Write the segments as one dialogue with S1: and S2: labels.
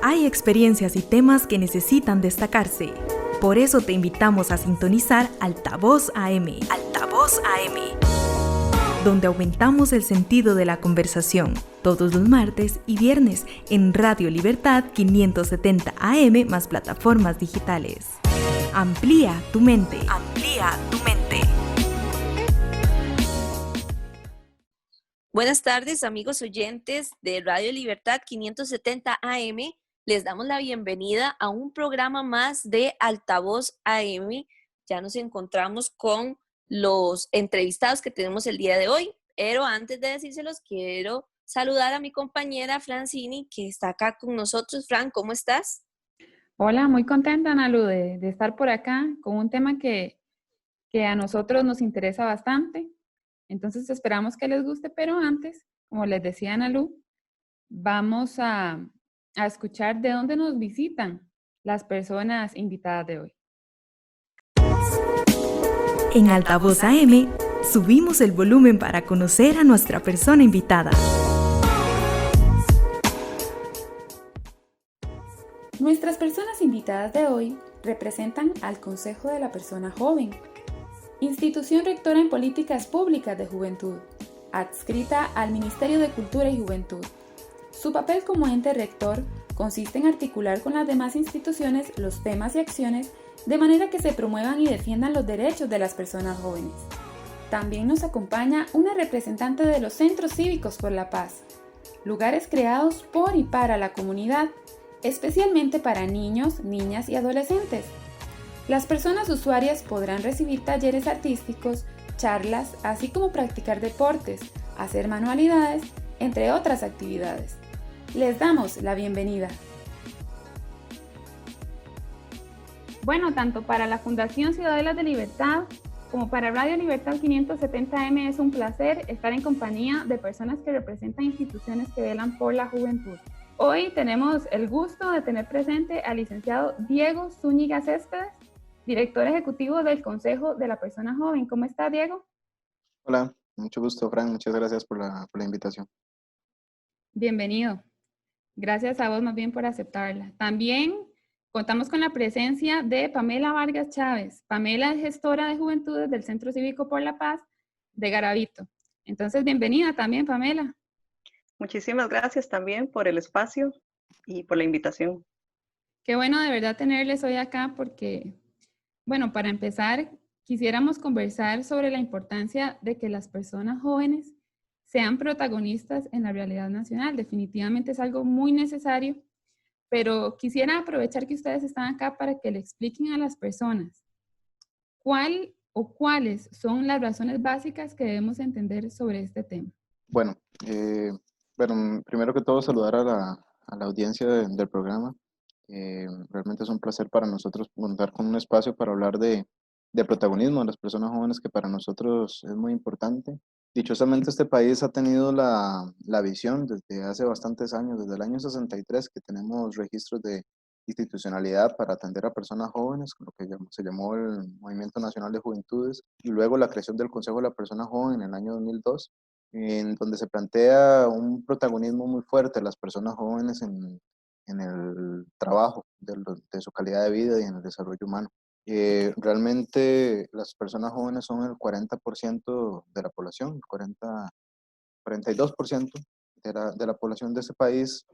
S1: Hay experiencias y temas que necesitan destacarse. Por eso te invitamos a sintonizar Altavoz AM. Altavoz AM, donde aumentamos el sentido de la conversación, todos los martes y viernes en Radio Libertad 570 AM más plataformas digitales. Amplía tu mente. Amplía tu mente.
S2: Buenas tardes, amigos oyentes de Radio Libertad 570 AM. Les damos la bienvenida a un programa más de Altavoz AM. Ya nos encontramos con los entrevistados que tenemos el día de hoy, pero antes de decírselos quiero saludar a mi compañera Francini, que está acá con nosotros. Fran, ¿cómo estás?
S3: Hola, muy contenta, Analu, de estar por acá con un tema que a nosotros nos interesa bastante. Entonces esperamos que les guste, pero antes, como les decía Analu, vamos a escuchar de dónde nos visitan las personas invitadas de hoy.
S1: En Altavoz AM, subimos el volumen para conocer a nuestra persona invitada.
S4: Nuestras personas invitadas de hoy representan al Consejo de la Persona Joven, institución rectora en políticas públicas de juventud, adscrita al Ministerio de Cultura y Juventud. Su papel como ente rector consiste en articular con las demás instituciones los temas y acciones de manera que se promuevan y defiendan los derechos de las personas jóvenes. También nos acompaña una representante de los Centros Cívicos por la Paz, lugares creados por y para la comunidad, especialmente para niños, niñas y adolescentes. Las personas usuarias podrán recibir talleres artísticos, charlas, así como practicar deportes, hacer manualidades, entre otras actividades. Les damos la bienvenida.
S3: Bueno, tanto para la Fundación Ciudadelas de Libertad como para Radio Libertad 570M es un placer estar en compañía de personas que representan instituciones que velan por la juventud. Hoy tenemos el gusto de tener presente al licenciado Diego Zúñiga Céspedes, director ejecutivo del Consejo de la Persona Joven. ¿Cómo está, Diego?
S5: Hola, mucho gusto, Fran. Muchas gracias por la invitación.
S3: Bienvenido. Gracias a vos más bien por aceptarla. También contamos con la presencia de Pamela Vargas Chávez. Pamela es gestora de juventudes del Centro Cívico por la Paz de Garavito. Entonces, bienvenida también, Pamela.
S6: Muchísimas gracias también por el espacio y por la invitación.
S3: Qué bueno de verdad tenerles hoy acá porque, bueno, para empezar, quisiéramos conversar sobre la importancia de que las personas jóvenes sean protagonistas en la realidad nacional. Definitivamente es algo muy necesario, pero quisiera aprovechar que ustedes están acá para que le expliquen a las personas cuál o cuáles son las razones básicas que debemos entender sobre este tema.
S5: Bueno, primero que todo saludar a la audiencia del programa. Realmente es un placer para nosotros contar con un espacio para hablar de protagonismo de las personas jóvenes, que para nosotros es muy importante. Dichosamente este país ha tenido la visión desde hace bastantes años, desde el año 63, que tenemos registros de institucionalidad para atender a personas jóvenes, lo que se llamó el Movimiento Nacional de Juventudes, y luego la creación del Consejo de la Persona Joven en el año 2002, en donde se plantea un protagonismo muy fuerte de las personas jóvenes en el trabajo de su calidad de vida y en el desarrollo humano. Realmente las personas jóvenes son el 40% de la población, 42% de la población de ese país.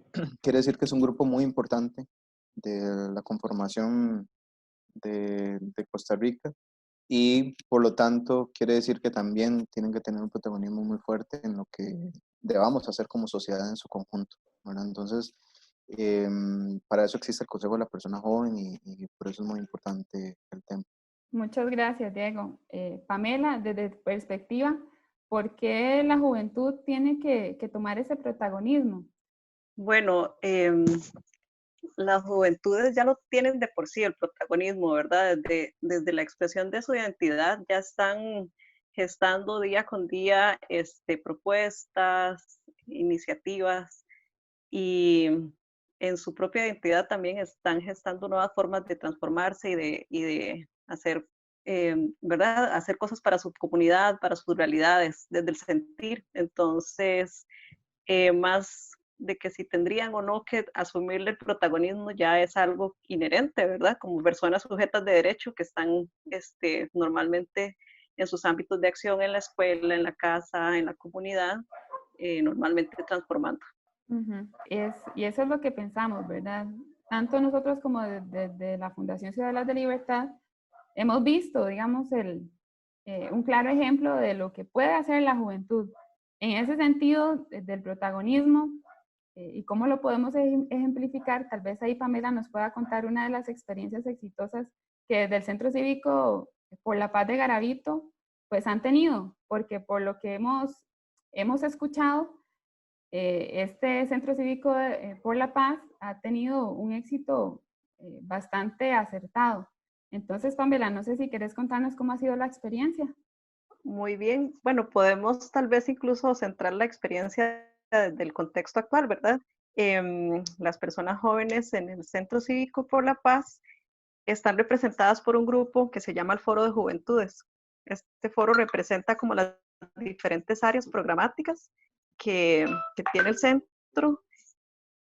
S5: Quiere decir que es un grupo muy importante de la conformación de Costa Rica, y por lo tanto quiere decir que también tienen que tener un protagonismo muy fuerte en lo que debamos hacer como sociedad en su conjunto, ¿verdad? Entonces, para eso existe el Consejo de la Persona Joven y por eso es muy importante el tema.
S3: Muchas gracias, Diego. Pamela, desde tu perspectiva, ¿por qué la juventud tiene que tomar ese protagonismo?
S6: Bueno, las juventudes ya lo tienen de por sí el protagonismo, ¿verdad? Desde la expresión de su identidad ya están gestando día con día propuestas, iniciativas, y en su propia identidad también están gestando nuevas formas de transformarse y de hacer, ¿verdad? Hacer cosas para su comunidad, para sus realidades, desde el sentir. Entonces, más de que si tendrían o no que asumirle el protagonismo ya es algo inherente, ¿verdad? Como personas sujetas de derecho que están normalmente en sus ámbitos de acción en la escuela, en la casa, en la comunidad, normalmente transformando.
S3: Y eso es lo que pensamos, ¿verdad? Tanto nosotros como desde la Fundación Ciudadanas de Libertad hemos visto, digamos, un claro ejemplo de lo que puede hacer la juventud. En ese sentido, del protagonismo y cómo lo podemos ejemplificar, tal vez ahí Pamela nos pueda contar una de las experiencias exitosas que desde el Centro Cívico por la Paz de Garavito, pues han tenido, porque por lo que hemos escuchado, este Centro Cívico por la Paz ha tenido un éxito bastante acertado. Entonces, Pamela, no sé si querés contarnos cómo ha sido la experiencia.
S6: Muy bien. Bueno, podemos tal vez incluso centrar la experiencia del contexto actual, ¿verdad? Las personas jóvenes en el Centro Cívico por la Paz están representadas por un grupo que se llama el Foro de Juventudes. Este foro representa como las diferentes áreas programáticas que tiene el centro,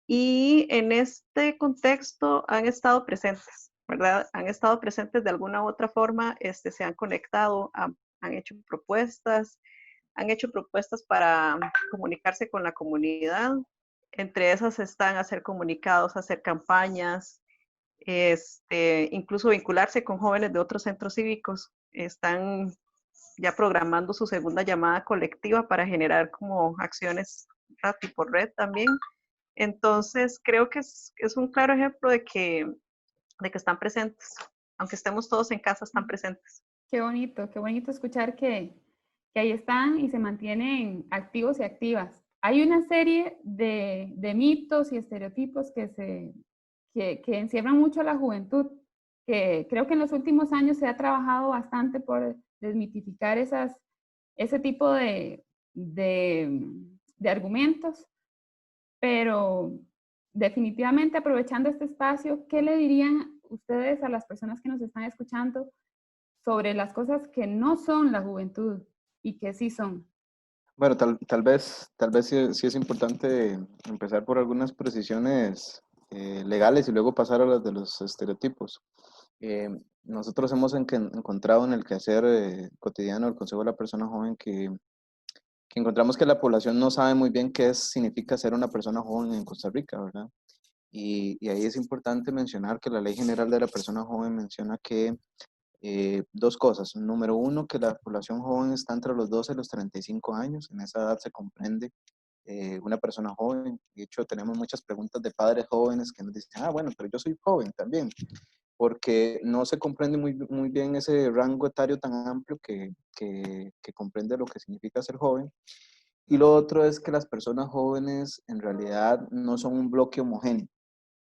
S6: y en este contexto han estado presentes, ¿verdad? Han estado presentes de alguna u otra forma, se han conectado, han hecho propuestas para comunicarse con la comunidad. Entre esas están hacer comunicados, hacer campañas, incluso vincularse con jóvenes de otros centros cívicos. Están ya programando su segunda llamada colectiva para generar como acciones RATI por red también. Entonces, creo que es un claro ejemplo de que están presentes. Aunque estemos todos en casa, están presentes.
S3: Qué bonito escuchar que ahí están y se mantienen activos y activas. Hay una serie de mitos y estereotipos que encierran mucho a la juventud, que creo que en los últimos años se ha trabajado bastante por desmitificar ese tipo de argumentos, pero definitivamente aprovechando este espacio, ¿qué le dirían ustedes a las personas que nos están escuchando sobre las cosas que no son la juventud y que sí son?
S5: Bueno, tal vez sí es importante empezar por algunas precisiones legales y luego pasar a las de los estereotipos. Nosotros hemos encontrado en el quehacer cotidiano del Consejo de la Persona Joven que encontramos que la población no sabe muy bien qué significa ser una persona joven en Costa Rica, ¿verdad? Y ahí es importante mencionar que la Ley General de la Persona Joven menciona que dos cosas. Número uno, que la población joven está entre los 12 y los 35 años. En esa edad se comprende una persona joven. De hecho, tenemos muchas preguntas de padres jóvenes que nos dicen, bueno, pero yo soy joven también, porque no se comprende muy bien ese rango etario tan amplio que comprende lo que significa ser joven. Y lo otro es que las personas jóvenes en realidad no son un bloque homogéneo,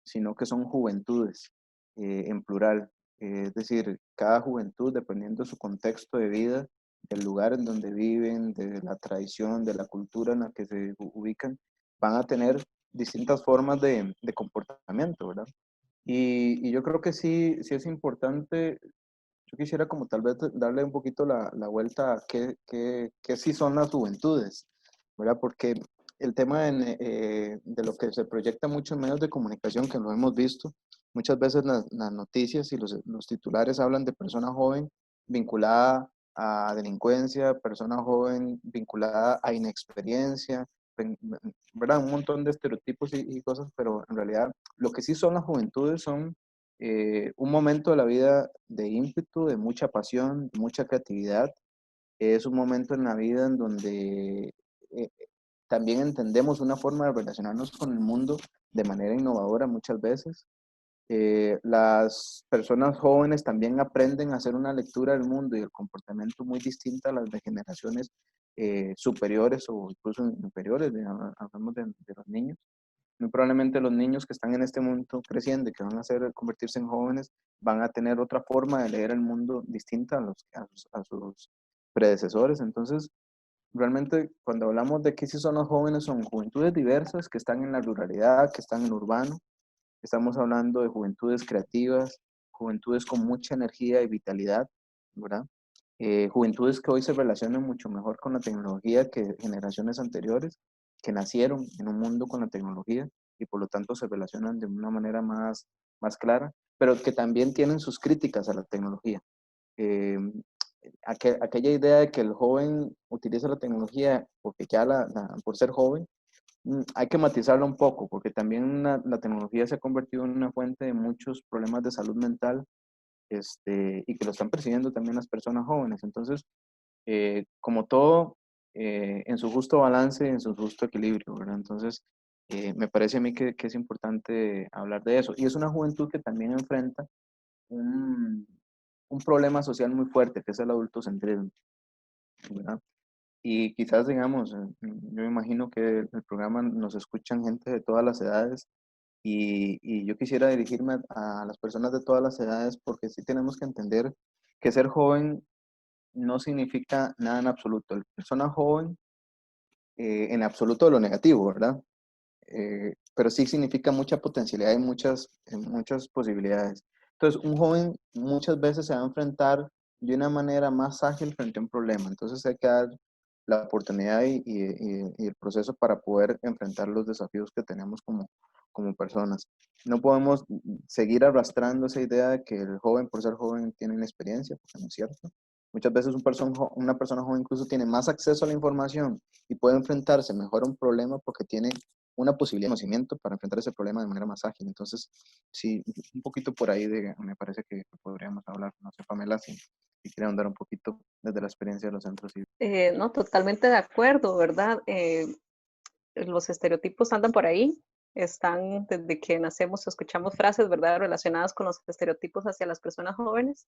S5: sino que son juventudes en plural. Es decir, cada juventud, dependiendo de su contexto de vida, del lugar en donde viven, de la tradición, de la cultura en la que se ubican, van a tener distintas formas de comportamiento, ¿verdad? Y yo creo que sí es importante. Yo quisiera como tal vez darle un poquito la vuelta a qué sí son las juventudes, ¿verdad? Porque el tema de lo que se proyecta mucho en medios de comunicación, que lo hemos visto, muchas veces las noticias y los titulares hablan de persona joven vinculada a delincuencia, persona joven vinculada a inexperiencia, ¿verdad? Un montón de estereotipos y cosas, pero en realidad lo que sí son las juventudes son un momento de la vida de ímpetu, de mucha pasión, de mucha creatividad. Es un momento en la vida en donde también entendemos una forma de relacionarnos con el mundo de manera innovadora muchas veces. Las personas jóvenes también aprenden a hacer una lectura del mundo y el comportamiento muy distinta a las de generaciones superiores o incluso inferiores, hablamos de los niños. Muy probablemente los niños que están en este mundo creciendo y que van a convertirse en jóvenes van a tener otra forma de leer el mundo distinta a sus predecesores. Entonces, realmente cuando hablamos de que sí son los jóvenes, son juventudes diversas que están en la ruralidad, que están en lo urbano. Estamos hablando de juventudes creativas, juventudes con mucha energía y vitalidad, ¿verdad? Juventudes que hoy se relacionan mucho mejor con la tecnología que generaciones anteriores, que nacieron en un mundo con la tecnología y por lo tanto se relacionan de una manera más clara, pero que también tienen sus críticas a la tecnología. Eh, aquella idea de que el joven utiliza la tecnología porque ya por ser joven, hay que matizarla un poco, porque también la tecnología se ha convertido en una fuente de muchos problemas de salud mental, y que lo están percibiendo también las personas jóvenes. Entonces, como todo, en su justo balance, en su justo equilibrio, ¿verdad? Entonces, me parece a mí que es importante hablar de eso. Y es una juventud que también enfrenta un, un problema social muy fuerte, que es el adultocentrismo, ¿verdad? Y quizás, digamos, yo imagino que el programa nos escuchan gente de todas las edades y yo quisiera dirigirme a las personas de todas las edades porque sí tenemos que entender que ser joven no significa nada en absoluto. La persona joven, en absoluto de lo negativo, ¿verdad? Pero sí significa mucha potencialidad y muchas posibilidades. Entonces, un joven muchas veces se va a enfrentar de una manera más ágil frente a un problema. Entonces, hay que dar la oportunidad y el proceso para poder enfrentar los desafíos que tenemos como personas. No podemos seguir arrastrando esa idea de que el joven, por ser joven, tiene inexperiencia, porque no es cierto. Muchas veces una persona joven incluso tiene más acceso a la información y puede enfrentarse mejor a un problema porque tiene una posibilidad de conocimiento para enfrentar ese problema de manera más ágil. Entonces, sí, un poquito por ahí me parece que podríamos hablar. No sé, Pamela, si quiere andar un poquito desde la experiencia de los centros cívicos.
S6: No, totalmente de acuerdo, ¿verdad? Los estereotipos andan por ahí, están desde que nacemos, escuchamos frases, ¿verdad?, relacionadas con los estereotipos hacia las personas jóvenes.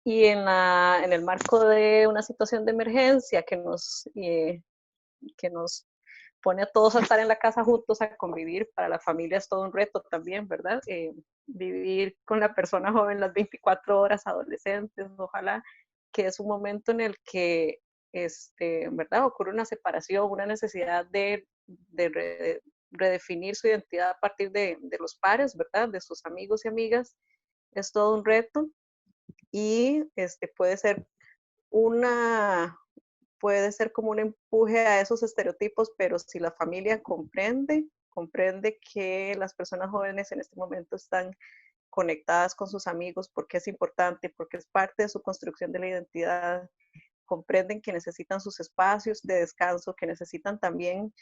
S6: Y en el marco de una situación de emergencia que nos pone a todos a estar en la casa juntos, a convivir, para la familia es todo un reto también, ¿verdad? Vivir con la persona joven las 24 horas, adolescentes, ojalá, que es un momento en el que, ¿verdad?, ocurre una separación, una necesidad de redefinir su identidad a partir de los pares, ¿verdad?, de sus amigos y amigas, es todo un reto y puede ser una, puede ser como un empuje a esos estereotipos, pero si la familia comprende que las personas jóvenes en este momento están conectadas con sus amigos porque es importante, porque es parte de su construcción de la identidad, comprenden que necesitan sus espacios de descanso, que necesitan también,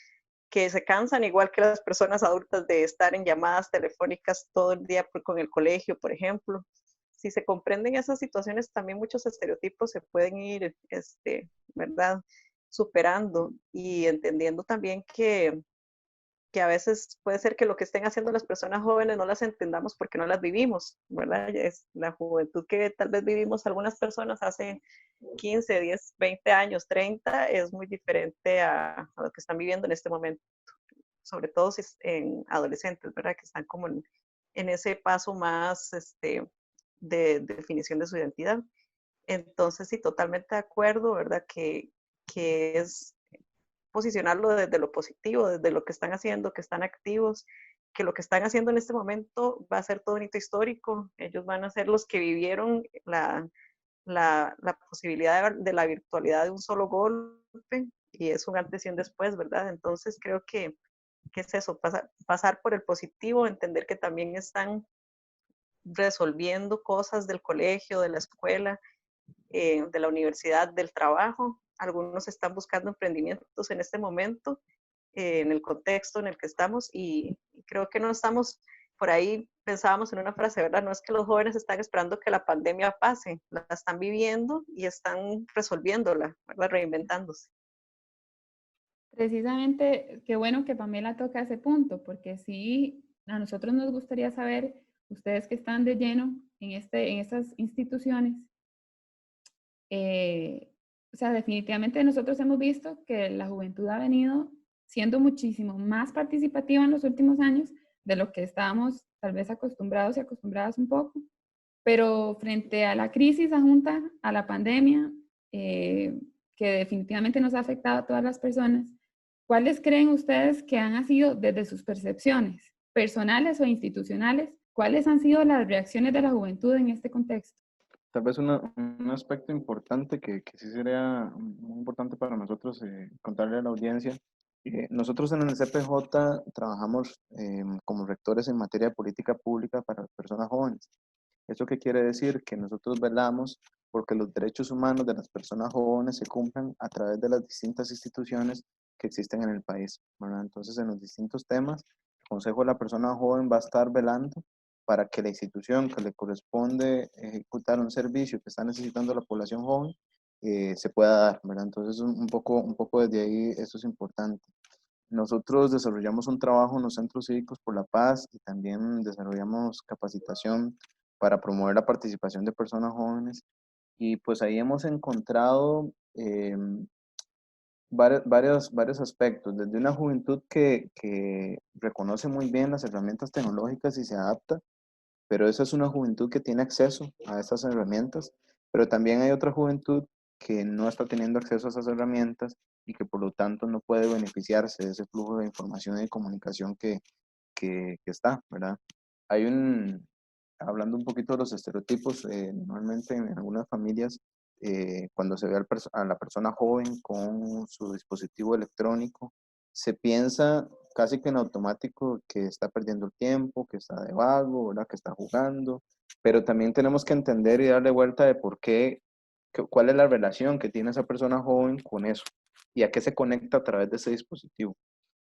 S6: que se cansan igual que las personas adultas de estar en llamadas telefónicas todo el día con el colegio, por ejemplo. Si se comprenden esas situaciones, también muchos estereotipos se pueden ir, ¿verdad?, superando y entendiendo también que a veces puede ser que lo que estén haciendo las personas jóvenes no las entendamos porque no las vivimos, ¿verdad? Es la juventud que tal vez vivimos algunas personas hace 15, 10, 20 años, 30, es muy diferente a lo que están viviendo en este momento, sobre todo si en adolescentes, ¿verdad? Que están como en ese paso más de definición de su identidad. Entonces, sí, totalmente de acuerdo, ¿verdad? Que es posicionarlo desde lo positivo, desde lo que están haciendo, que están activos, que lo que están haciendo en este momento va a ser todo un hito histórico. Ellos van a ser los que vivieron la posibilidad de la virtualidad de un solo golpe y es un antes y un después, ¿verdad? Entonces creo que es eso, pasar por el positivo, entender que también están resolviendo cosas del colegio, de la escuela, de la universidad, del trabajo. Algunos están buscando emprendimientos en este momento, en el contexto en el que estamos y creo que no estamos por ahí, pensábamos en una frase, ¿verdad? No es que los jóvenes están esperando que la pandemia pase, la están viviendo y están resolviéndola, ¿verdad?, reinventándose.
S3: Precisamente, qué bueno que Pamela toca ese punto, porque sí, a nosotros nos gustaría saber, ustedes que están de lleno en estas instituciones, o sea, definitivamente nosotros hemos visto que la juventud ha venido siendo muchísimo más participativa en los últimos años de lo que estábamos tal vez acostumbrados y acostumbradas un poco, pero frente a la crisis adjunta a la pandemia, que definitivamente nos ha afectado a todas las personas, ¿cuáles creen ustedes que han sido desde sus percepciones personales o institucionales? ¿Cuáles han sido las reacciones de la juventud en este contexto?
S5: Tal vez un aspecto importante que sí sería muy importante para nosotros contarle a la audiencia Nosotros en el CPJ trabajamos como rectores en materia de política pública para las personas jóvenes. ¿Eso qué quiere decir? Que nosotros velamos porque los derechos humanos de las personas jóvenes se cumplan a través de las distintas instituciones que existen en el país, ¿verdad? Entonces, en los distintos temas, el Consejo de la Persona Joven va a estar velando para que la institución que le corresponde ejecutar un servicio que está necesitando la población joven se pueda dar, ¿verdad? Entonces, un poco desde ahí eso es importante. Nosotros desarrollamos un trabajo en los centros cívicos por la paz y también desarrollamos capacitación para promover la participación de personas jóvenes y pues ahí hemos encontrado varios aspectos, desde una juventud que reconoce muy bien las herramientas tecnológicas y se adapta, pero esa es una juventud que tiene acceso a estas herramientas, pero también hay otra juventud que no está teniendo acceso a esas herramientas y que por lo tanto no puede beneficiarse de ese flujo de información y de comunicación que está, ¿verdad? Hay hablando un poquito de los estereotipos, normalmente en algunas familias, cuando se ve a la persona joven con su dispositivo electrónico, se piensa casi que en automático que está perdiendo el tiempo, que está de vago, ¿verdad? Que está jugando, pero también tenemos que entender y darle vuelta de por qué, cuál es la relación que tiene esa persona joven con eso y a qué se conecta a través de ese dispositivo.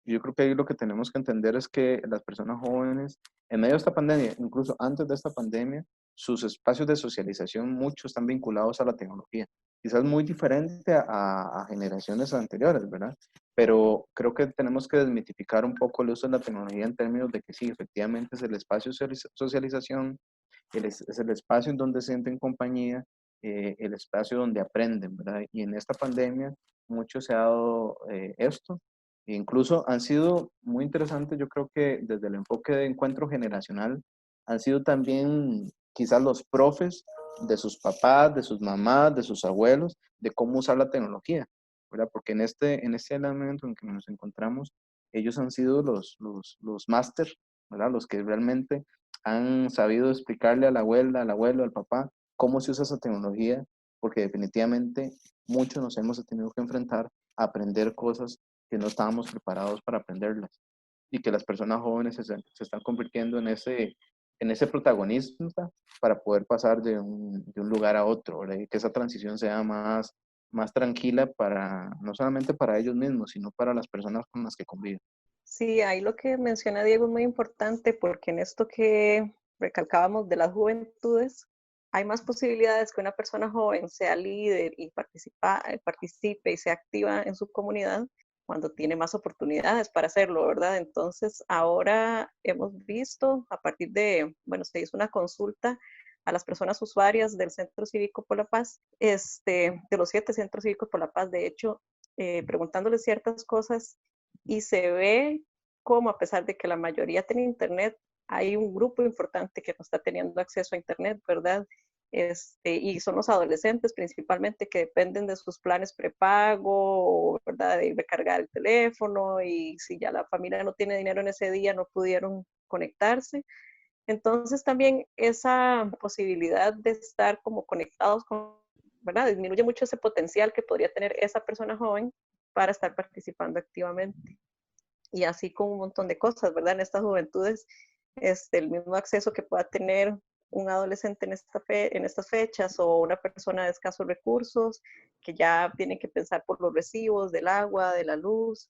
S5: Yo creo que ahí lo que tenemos que entender es que las personas jóvenes, en medio de esta pandemia, incluso antes de esta pandemia, sus espacios de socialización, muchos están vinculados a la tecnología. Quizás muy diferente a generaciones anteriores, ¿verdad? Pero creo que tenemos que desmitificar un poco el uso de la tecnología en términos de que sí, efectivamente es el espacio de socialización, es el espacio en donde sienten compañía, el espacio donde aprenden, ¿verdad? Y en esta pandemia mucho se ha dado esto. E incluso han sido muy interesantes, yo creo que desde el enfoque de encuentro generacional, han sido también quizás los profes de sus papás, de sus mamás, de sus abuelos, de cómo usar la tecnología, ¿verdad? Porque en este elemento en que nos encontramos, ellos han sido los máster, ¿verdad? Los que realmente han sabido explicarle a la abuela, al abuelo, al papá, cómo se usa esa tecnología, porque definitivamente muchos nos hemos tenido que enfrentar a aprender cosas que no estábamos preparados para aprenderlas y que las personas jóvenes se están convirtiendo en ese protagonista para poder pasar de un lugar a otro, ¿verdad? Y que esa transición sea más tranquila para, no solamente para ellos mismos, sino para las personas con las que conviven.
S6: Sí, ahí lo que menciona Diego es muy importante porque en esto que recalcábamos de las juventudes, hay más posibilidades que una persona joven sea líder y participe y sea activa en su comunidad cuando tiene más oportunidades para hacerlo, ¿verdad? Entonces, ahora hemos visto, a partir de, bueno, se hizo una consulta a las personas usuarias del Centro Cívico por la Paz, de los 7 Centros Cívicos por la Paz, de hecho, preguntándoles ciertas cosas y se ve como a pesar de que la mayoría tiene internet, hay un grupo importante que no está teniendo acceso a internet, ¿verdad? Y son los adolescentes principalmente que dependen de sus planes prepago, ¿verdad? De recargar el teléfono y si ya la familia no tiene dinero en ese día, no pudieron conectarse. Entonces también esa posibilidad de estar como conectados con, ¿verdad? Disminuye mucho ese potencial que podría tener esa persona joven para estar participando activamente. Y así con un montón de cosas, ¿verdad? En estas juventudes, el mismo acceso que pueda tener un adolescente en estas fechas o una persona de escasos recursos que ya tiene que pensar por los recibos del agua, de la luz,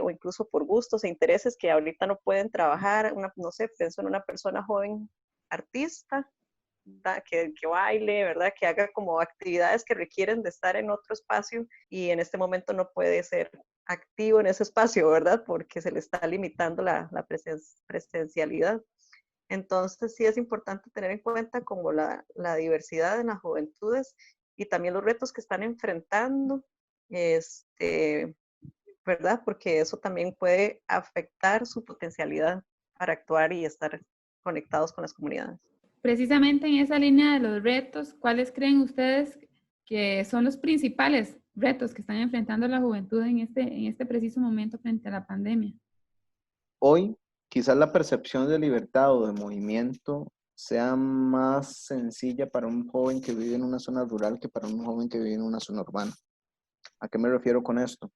S6: o incluso por gustos e intereses que ahorita no pueden trabajar, no sé, pienso en una persona joven artista, que baile, ¿verdad? Que haga como actividades que requieren de estar en otro espacio y en este momento no puede ser activo en ese espacio, ¿verdad? Porque se le está limitando la presencialidad. Entonces sí es importante tener en cuenta como la diversidad en las juventudes y también los retos que están enfrentando, ¿verdad? Porque eso también puede afectar su potencialidad para actuar y estar conectados con las comunidades.
S3: Precisamente en esa línea de los retos, ¿cuáles creen ustedes que son los principales retos que están enfrentando la juventud en este preciso momento frente a la pandemia?
S5: Hoy, quizás la percepción de libertad o de movimiento sea más sencilla para un joven que vive en una zona rural que para un joven que vive en una zona urbana. ¿A qué me refiero con esto?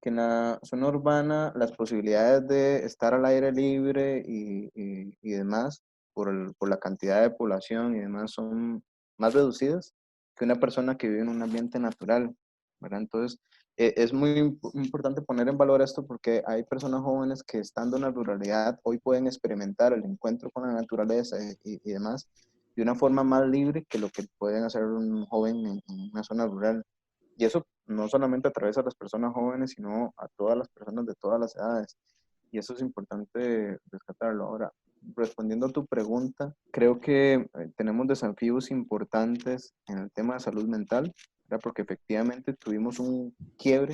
S5: que en la zona urbana las posibilidades de estar al aire libre y demás, por la cantidad de población y demás, son más reducidas que una persona que vive en un ambiente natural, ¿verdad? Entonces, es muy importante poner en valor esto porque hay personas jóvenes que estando en la ruralidad hoy pueden experimentar el encuentro con la naturaleza y demás de una forma más libre que lo que pueden hacer un joven en una zona rural. Y eso no solamente atraviesa a las personas jóvenes, sino a todas las personas de todas las edades. Y eso es importante rescatarlo. Ahora, respondiendo a tu pregunta, creo que tenemos desafíos importantes en el tema de salud mental, ¿verdad? Porque efectivamente tuvimos un quiebre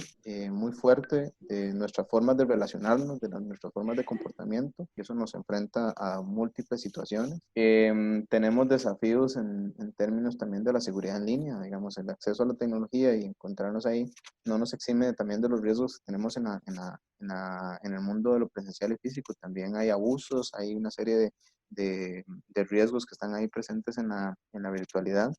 S5: muy fuerte de nuestras formas de relacionarnos, nuestras formas de comportamiento, y eso nos enfrenta a múltiples situaciones. Tenemos desafíos en términos también de la seguridad en línea, digamos, el acceso a la tecnología y encontrarnos ahí no nos exime también de los riesgos que tenemos en el mundo de lo presencial y físico. También hay abusos, hay una serie de riesgos que están ahí presentes en la virtualidad.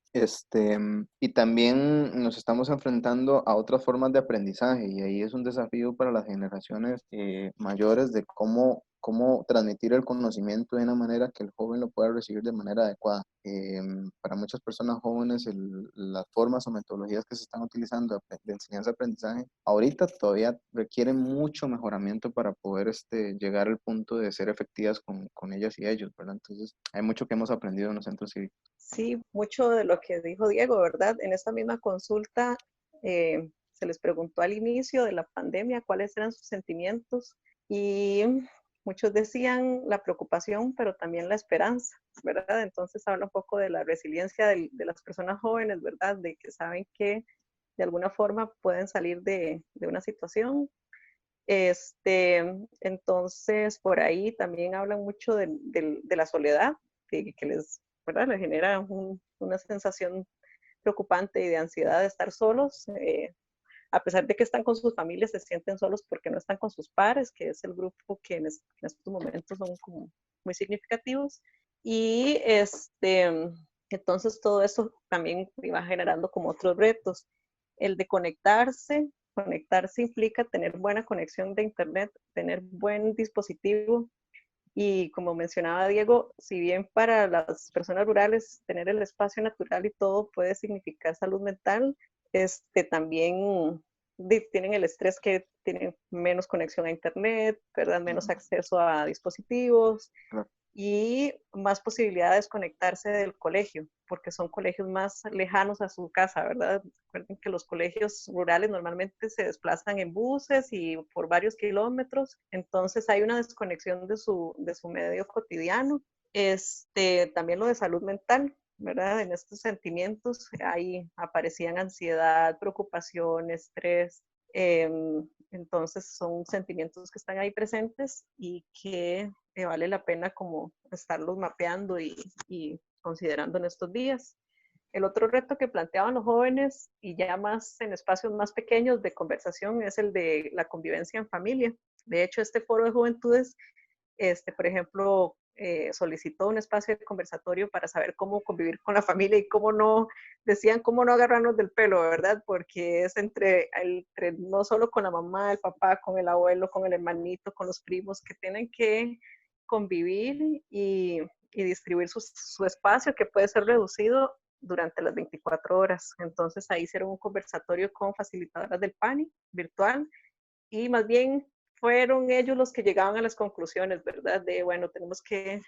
S5: Y también nos estamos enfrentando a otras formas de aprendizaje y ahí es un desafío para las generaciones mayores de cómo transmitir el conocimiento de una manera que el joven lo pueda recibir de manera adecuada. Para muchas personas jóvenes, las formas o metodologías que se están utilizando de enseñanza-aprendizaje ahorita todavía requieren mucho mejoramiento para poder llegar al punto de ser efectivas con ellas y ellos, ¿verdad? Entonces, hay mucho que hemos aprendido en los centros cívicos.
S6: Sí, mucho de lo que dijo Diego, ¿verdad? En esta misma consulta se les preguntó al inicio de la pandemia cuáles eran sus sentimientos y muchos decían la preocupación, pero también la esperanza, ¿verdad? Entonces habla un poco de la resiliencia de las personas jóvenes, ¿verdad? De que saben que de alguna forma pueden salir de una situación. Entonces, por ahí también hablan mucho de la soledad, que les, ¿verdad? Les genera una sensación preocupante y de ansiedad de estar solos. A pesar de que están con sus familias, se sienten solos porque no están con sus pares, que es el grupo que en estos momentos son como muy significativos. Y entonces todo eso también iba generando como otros retos. El de conectarse implica tener buena conexión de internet, tener buen dispositivo y como mencionaba Diego, si bien para las personas rurales tener el espacio natural y todo puede significar salud mental, también tienen el estrés que tienen menos conexión a internet, ¿verdad? Menos acceso a dispositivos y más posibilidades de conectarse del colegio, porque son colegios más lejanos a su casa, ¿verdad? Recuerden que los colegios rurales normalmente se desplazan en buses y por varios kilómetros, entonces hay una desconexión de su medio cotidiano. También lo de salud mental, ¿verdad? En estos sentimientos ahí aparecían ansiedad, preocupación, estrés. Entonces son sentimientos que están ahí presentes y que vale la pena como estarlos mapeando y considerando en estos días. El otro reto que planteaban los jóvenes y ya más en espacios más pequeños de conversación es el de la convivencia en familia. De hecho, este foro de juventudes, por ejemplo, solicitó un espacio de conversatorio para saber cómo convivir con la familia y cómo no, decían cómo no agarrarnos del pelo, ¿verdad? Porque es entre no solo con la mamá, el papá, con el abuelo, con el hermanito, con los primos, que tienen que convivir y distribuir su espacio que puede ser reducido durante las 24 horas. Entonces ahí hicieron un conversatorio con facilitadoras del PANI virtual y más bien fueron ellos los que llegaban a las conclusiones, ¿verdad? De, bueno, tenemos que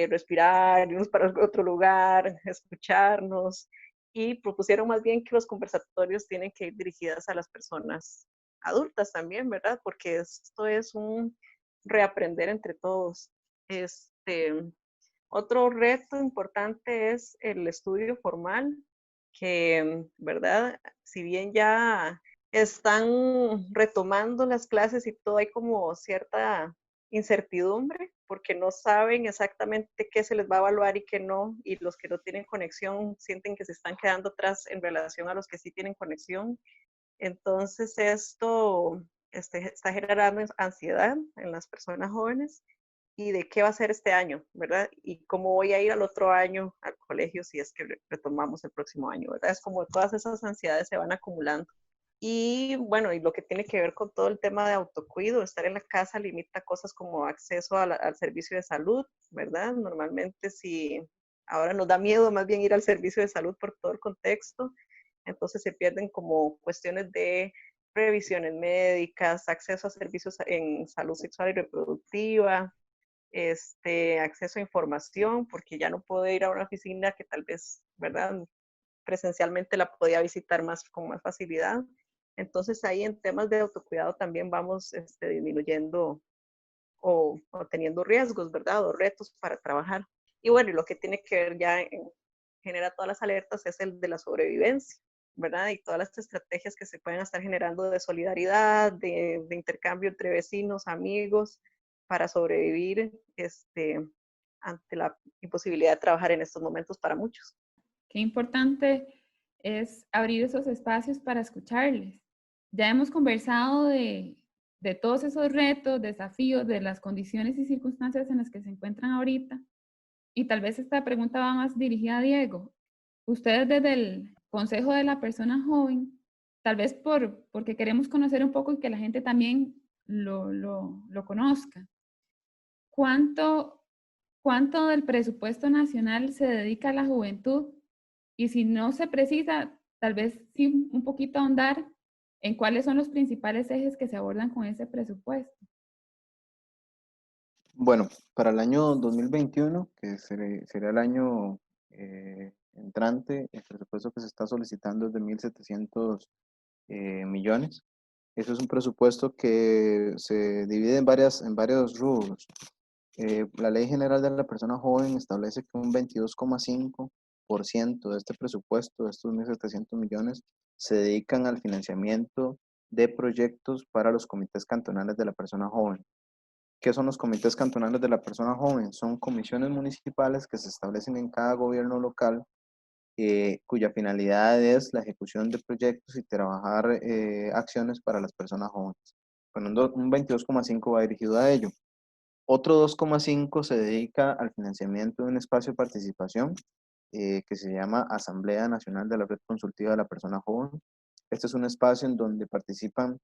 S6: respirar, irnos para otro lugar, escucharnos, y propusieron más bien que los conversatorios tienen que ir dirigidas a las personas adultas también, ¿verdad? Porque esto es un reaprender entre todos. Otro reto importante es el estudio formal, que, ¿verdad? Si bien ya están retomando las clases y todo, hay como cierta incertidumbre porque no saben exactamente qué se les va a evaluar y qué no, y los que no tienen conexión sienten que se están quedando atrás en relación a los que sí tienen conexión. Entonces esto está generando ansiedad en las personas jóvenes y de qué va a ser este año, ¿verdad? Y cómo voy a ir al otro año al colegio si es que retomamos el próximo año, ¿verdad? Es como todas esas ansiedades se van acumulando. Y bueno, y lo que tiene que ver con todo el tema de autocuido, estar en la casa limita cosas como acceso al servicio de salud, ¿verdad? Normalmente si ahora nos da miedo más bien ir al servicio de salud por todo el contexto, entonces se pierden como cuestiones de revisiones médicas, acceso a servicios en salud sexual y reproductiva, acceso a información, porque ya no puedo ir a una oficina que tal vez, ¿verdad? Presencialmente la podía visitar más con más facilidad. Entonces ahí en temas de autocuidado también vamos disminuyendo o teniendo riesgos, ¿verdad? O retos para trabajar. Y bueno, y lo que tiene que ver ya genera todas las alertas es el de la sobrevivencia, ¿verdad? Y todas las estrategias que se pueden estar generando de solidaridad, de intercambio entre vecinos, amigos, para sobrevivir ante la imposibilidad de trabajar en estos momentos para muchos.
S3: Qué importante es abrir esos espacios para escucharles. Ya hemos conversado de todos esos retos, desafíos, de las condiciones y circunstancias en las que se encuentran ahorita. Y tal vez esta pregunta va más dirigida a Diego. Ustedes desde el Consejo de la Persona Joven, tal vez porque queremos conocer un poco y que la gente también lo conozca. ¿Cuánto del presupuesto nacional se dedica a la juventud? Y si no se precisa, tal vez sí un poquito ahondar en cuáles son los principales ejes que se abordan con ese presupuesto.
S5: Bueno, para el año 2021, que sería el año entrante, el presupuesto que se está solicitando es de 1.700 millones. Eso es un presupuesto que se divide en varios rubros. La Ley General de la Persona Joven establece que un 22,5% de este presupuesto, de estos 1.700 millones, se dedican al financiamiento de proyectos para los comités cantonales de la persona joven. ¿Qué son los comités cantonales de la persona joven? Son comisiones municipales que se establecen en cada gobierno local, cuya finalidad es la ejecución de proyectos y trabajar acciones para las personas jóvenes. Bueno, un 22,5 va dirigido a ello. Otro 2,5 se dedica al financiamiento de un espacio de participación que se llama Asamblea Nacional de la Red Consultiva de la Persona Joven. Este es un espacio en donde participan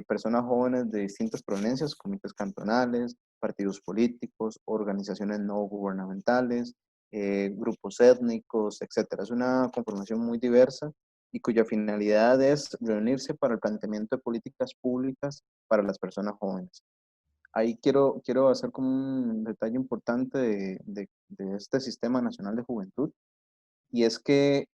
S5: personas jóvenes de distintas provincias, comités cantonales, partidos políticos, organizaciones no gubernamentales, grupos étnicos, etc. Es una conformación muy diversa y cuya finalidad es reunirse para el planteamiento de políticas públicas para las personas jóvenes. Ahí quiero hacer como un detalle importante de este Sistema Nacional de Juventud, y es que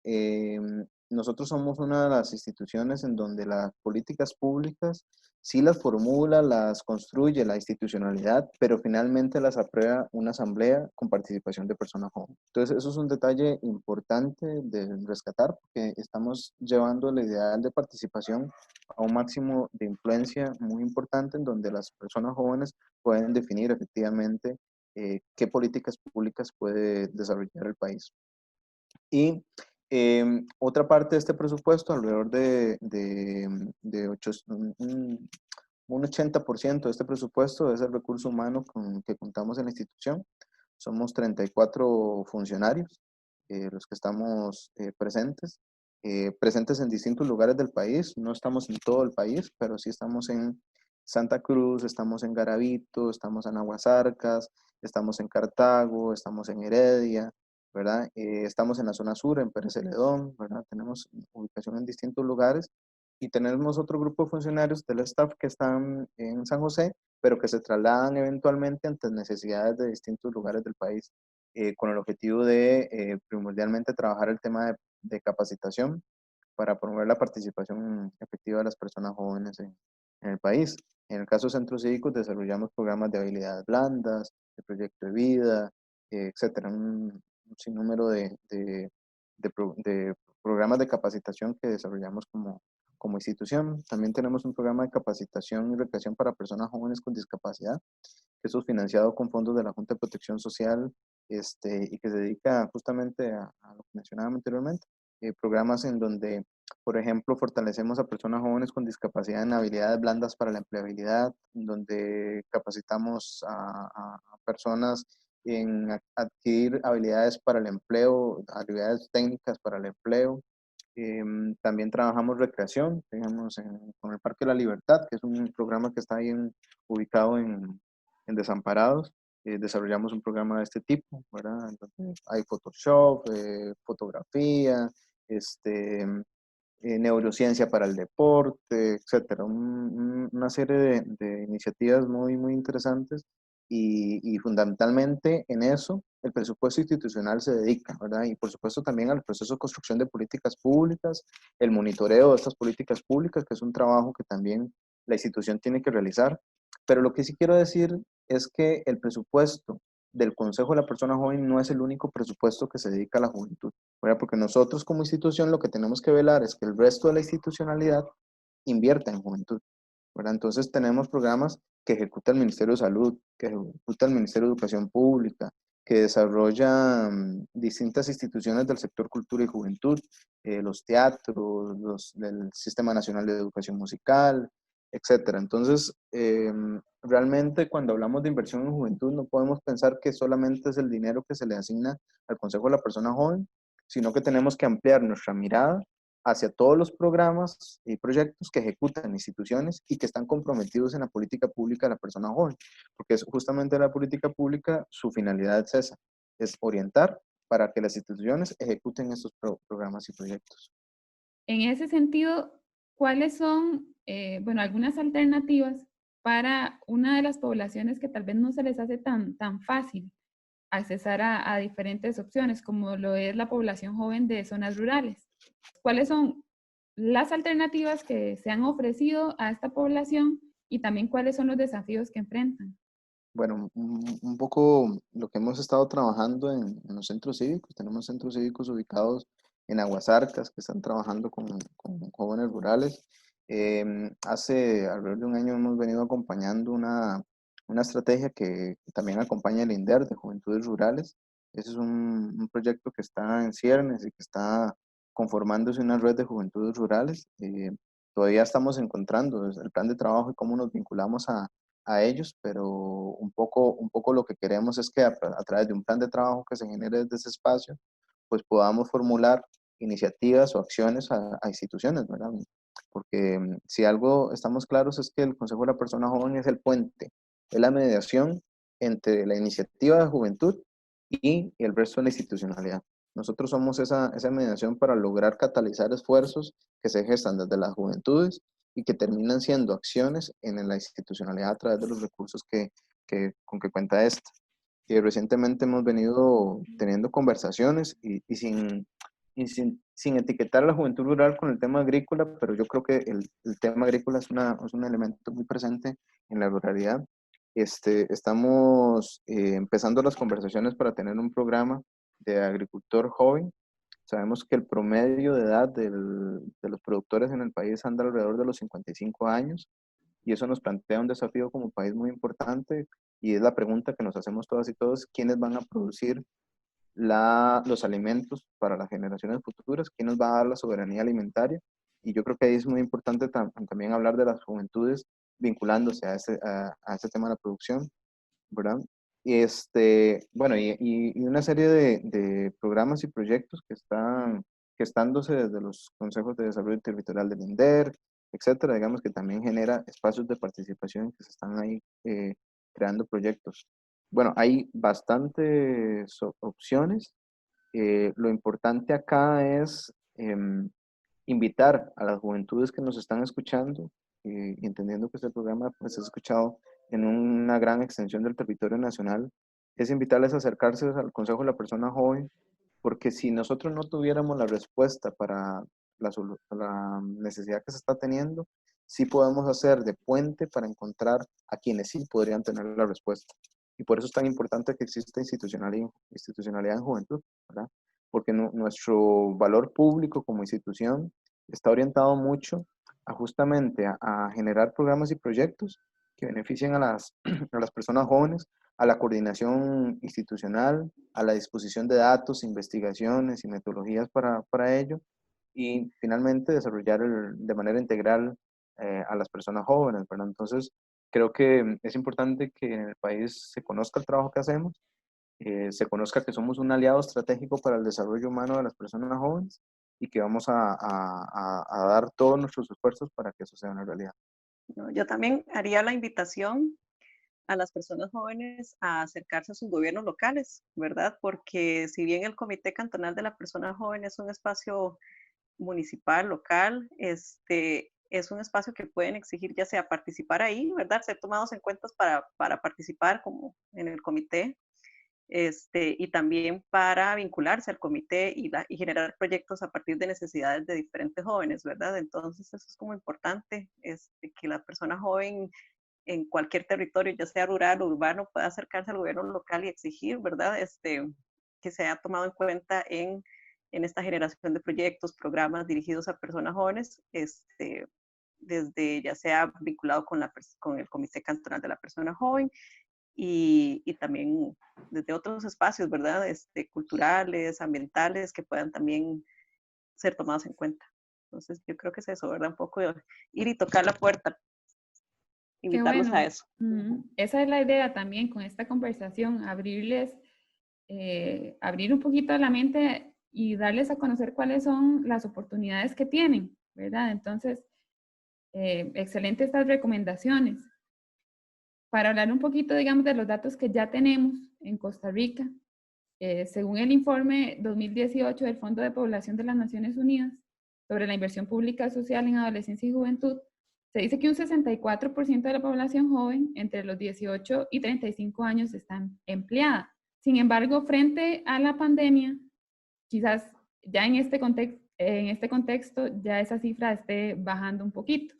S5: nosotros somos una de las instituciones en donde las políticas públicas sí las formula, las construye la institucionalidad, pero finalmente las aprueba una asamblea con participación de personas jóvenes. Entonces, eso es un detalle importante de rescatar, porque estamos llevando el ideal de participación a un máximo de influencia muy importante, en donde las personas jóvenes pueden definir efectivamente qué políticas públicas puede desarrollar el país. Y otra parte de este presupuesto, alrededor de un 80% de este presupuesto es el recurso humano con que contamos en la institución. Somos 34 funcionarios los que estamos presentes en distintos lugares del país. No estamos en todo el país, pero sí estamos en Santa Cruz, estamos en Garavito, estamos en Aguasarcas, estamos en Cartago, estamos en Heredia, ¿verdad? Estamos en la zona sur, en Pérez Celedón, ¿verdad? Tenemos ubicación en distintos lugares y tenemos otro grupo de funcionarios del staff que están en San José, pero que se trasladan eventualmente ante necesidades de distintos lugares del país, con el objetivo de primordialmente trabajar el tema de capacitación para promover la participación efectiva de las personas jóvenes en el país. En el caso de Centros Cívicos desarrollamos programas de habilidades blandas, de proyecto de vida, etcétera, un sinnúmero de programas de capacitación que desarrollamos como institución. También tenemos un programa de capacitación y recreación para personas jóvenes con discapacidad, que eso es financiado con fondos de la Junta de Protección Social, y que se dedica justamente a lo que mencionaba anteriormente. Programas en donde, por ejemplo, fortalecemos a personas jóvenes con discapacidad en habilidades blandas para la empleabilidad, donde capacitamos a personas en adquirir habilidades para el empleo, habilidades técnicas para el empleo. También trabajamos recreación, digamos, con el Parque de la Libertad, que es un programa que está ahí ubicado en Desamparados. Desarrollamos un programa de este tipo, ¿verdad? Entonces, hay Photoshop, fotografía, neurociencia para el deporte, etcétera. Una serie de iniciativas muy, muy interesantes y fundamentalmente en eso el presupuesto institucional se dedica, ¿verdad? Y por supuesto también al proceso de construcción de políticas públicas, el monitoreo de estas políticas públicas, que es un trabajo que también la institución tiene que realizar. Pero lo que sí quiero decir es que el presupuesto del Consejo de la Persona Joven no es el único presupuesto que se dedica a la juventud, ¿verdad? Porque nosotros como institución lo que tenemos que velar es que el resto de la institucionalidad invierta en juventud, ¿verdad? Entonces tenemos programas que ejecuta el Ministerio de Salud, que ejecuta el Ministerio de Educación Pública, que desarrolla distintas instituciones del sector cultura y juventud, los teatros, del Sistema Nacional de Educación Musical, etcétera. Entonces, realmente cuando hablamos de inversión en juventud no podemos pensar que solamente es el dinero que se le asigna al Consejo de la Persona Joven, sino que tenemos que ampliar nuestra mirada hacia todos los programas y proyectos que ejecutan instituciones y que están comprometidos en la política pública de la persona joven, porque es justamente la política pública, su finalidad es esa, es orientar para que las instituciones ejecuten estos programas y proyectos.
S3: En ese sentido, ¿cuáles son, bueno, algunas alternativas para una de las poblaciones que tal vez no se les hace tan fácil accesar a diferentes opciones, como lo es la población joven de zonas rurales? ¿Cuáles son las alternativas que se han ofrecido a esta población y también cuáles son los desafíos que enfrentan?
S5: Bueno, un poco lo que hemos estado trabajando en los centros cívicos. Tenemos centros cívicos ubicados en Aguasarcas que están trabajando con jóvenes rurales. Hace alrededor de un año hemos venido acompañando una estrategia que también acompaña el INDER de Juventudes Rurales. Ese es un proyecto que está en ciernes y que está conformándose una red de juventudes rurales. Todavía estamos encontrando el plan de trabajo y cómo nos vinculamos a ellos, pero un poco lo que queremos es que a través de un plan de trabajo que se genere desde ese espacio, pues podamos formular iniciativas o acciones a instituciones, ¿verdad? Porque si algo estamos claros es que el Consejo de la Persona Joven es el puente, es la mediación entre la iniciativa de juventud y el resto de la institucionalidad. Nosotros somos esa mediación para lograr catalizar esfuerzos que se gestan desde las juventudes y que terminan siendo acciones en la institucionalidad a través de los recursos con que cuenta esta. Recientemente hemos venido teniendo conversaciones sin etiquetar a la juventud rural con el tema agrícola, pero yo creo que el tema agrícola es un elemento muy presente en la ruralidad. Estamos empezando las conversaciones para tener un programa de agricultor joven. Sabemos que el promedio de edad de los productores en el país anda alrededor de los 55 años y eso nos plantea un desafío como país muy importante y es la pregunta que nos hacemos todas y todos: ¿quiénes van a producir los alimentos para las generaciones futuras? ¿Quién nos va a dar la soberanía alimentaria? Y yo creo que ahí es muy importante también hablar de las juventudes vinculándose a ese tema de la producción, ¿verdad? Bueno, y una serie de programas y proyectos que están gestándose desde los consejos de desarrollo territorial del INDER, etcétera, digamos que también genera espacios de participación que se están ahí creando proyectos. Bueno, hay bastantes opciones. Lo importante acá es invitar a las juventudes que nos están escuchando, entendiendo que este programa pues, es escuchado en una gran extensión del territorio nacional, es invitarles a acercarse al Consejo de la Persona Joven, porque si nosotros no tuviéramos la respuesta para la necesidad que se está teniendo, sí podemos hacer de puente para encontrar a quienes sí podrían tener la respuesta. Y por eso es tan importante que exista institucionalidad en juventud, ¿verdad? Porque nuestro valor público como institución está orientado mucho justamente a generar programas y proyectos que beneficien a las personas jóvenes, a la coordinación institucional, a la disposición de datos, investigaciones y metodologías para ello, y finalmente desarrollar de manera integral a las personas jóvenes, ¿verdad? Entonces, creo que es importante que en el país se conozca el trabajo que hacemos, se conozca que somos un aliado estratégico para el desarrollo humano de las personas jóvenes y que vamos a dar todos nuestros esfuerzos para que eso sea una realidad.
S6: ¿No? Yo también haría la invitación a las personas jóvenes a acercarse a sus gobiernos locales, ¿verdad? Porque si bien el Comité Cantonal de la Persona Joven es un espacio municipal, local, es un espacio que pueden exigir ya sea participar ahí, ¿verdad? Ser tomados en cuenta para participar como en el comité, y también para vincularse al comité y generar proyectos a partir de necesidades de diferentes jóvenes, ¿verdad? Entonces eso es como importante, que la persona joven en cualquier territorio, ya sea rural o urbano, pueda acercarse al gobierno local y exigir, ¿verdad? Que sea tomado en cuenta en esta generación de proyectos, programas dirigidos a personas jóvenes, desde ya sea vinculado con el Comité Cantonal de la Persona Joven y también desde otros espacios, ¿verdad? Culturales, ambientales, que puedan también ser tomados en cuenta. Entonces, yo creo que es eso, ¿verdad? Un poco de ir y tocar la puerta,
S3: Qué
S6: invitarlos a
S3: bueno.
S6: eso.
S3: Esa es la idea también con esta conversación, abrir un poquito la mente y darles a conocer cuáles son las oportunidades que tienen, ¿verdad? Entonces, excelente estas recomendaciones. Para hablar un poquito, digamos, de los datos que ya tenemos en Costa Rica, según el informe 2018 del Fondo de Población de las Naciones Unidas sobre la inversión pública social en adolescencia y juventud, se dice que un 64% de la población joven entre los 18 y 35 años está empleada. Sin embargo, frente a la pandemia, quizás ya en este contexto ya esa cifra esté bajando un poquito.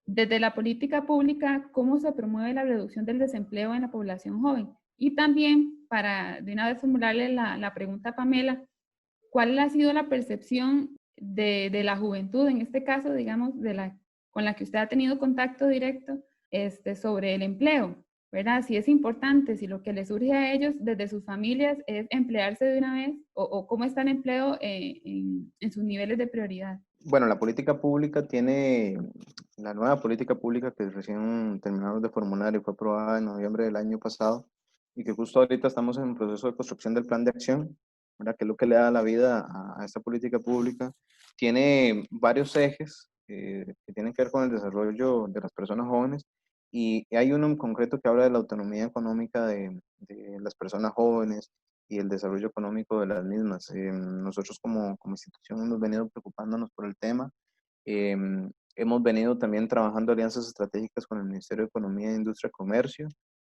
S3: Desde la política pública, ¿cómo se promueve la reducción del desempleo en la población joven? Y también, para de una vez formularle la pregunta a Pamela, ¿cuál ha sido la percepción de la juventud, en este caso, digamos, con la que usted ha tenido contacto directo sobre el empleo? ¿Verdad? Si es importante, si lo que les surge a ellos desde sus familias es emplearse de una vez o cómo está el empleo en sus niveles de prioridad.
S5: Bueno, la política pública tiene, la nueva política pública que recién terminamos de formular y fue aprobada en noviembre del año pasado y que justo ahorita estamos en el proceso de construcción del plan de acción, ¿verdad? Que es lo que le da la vida a esta política pública. Tiene varios ejes que tienen que ver con el desarrollo de las personas jóvenes y hay uno en concreto que habla de la autonomía económica de las personas jóvenes y el desarrollo económico de las mismas. Nosotros como institución hemos venido preocupándonos por el tema. Eh, Hemos venido también trabajando alianzas estratégicas con el Ministerio de Economía, Industria y Comercio.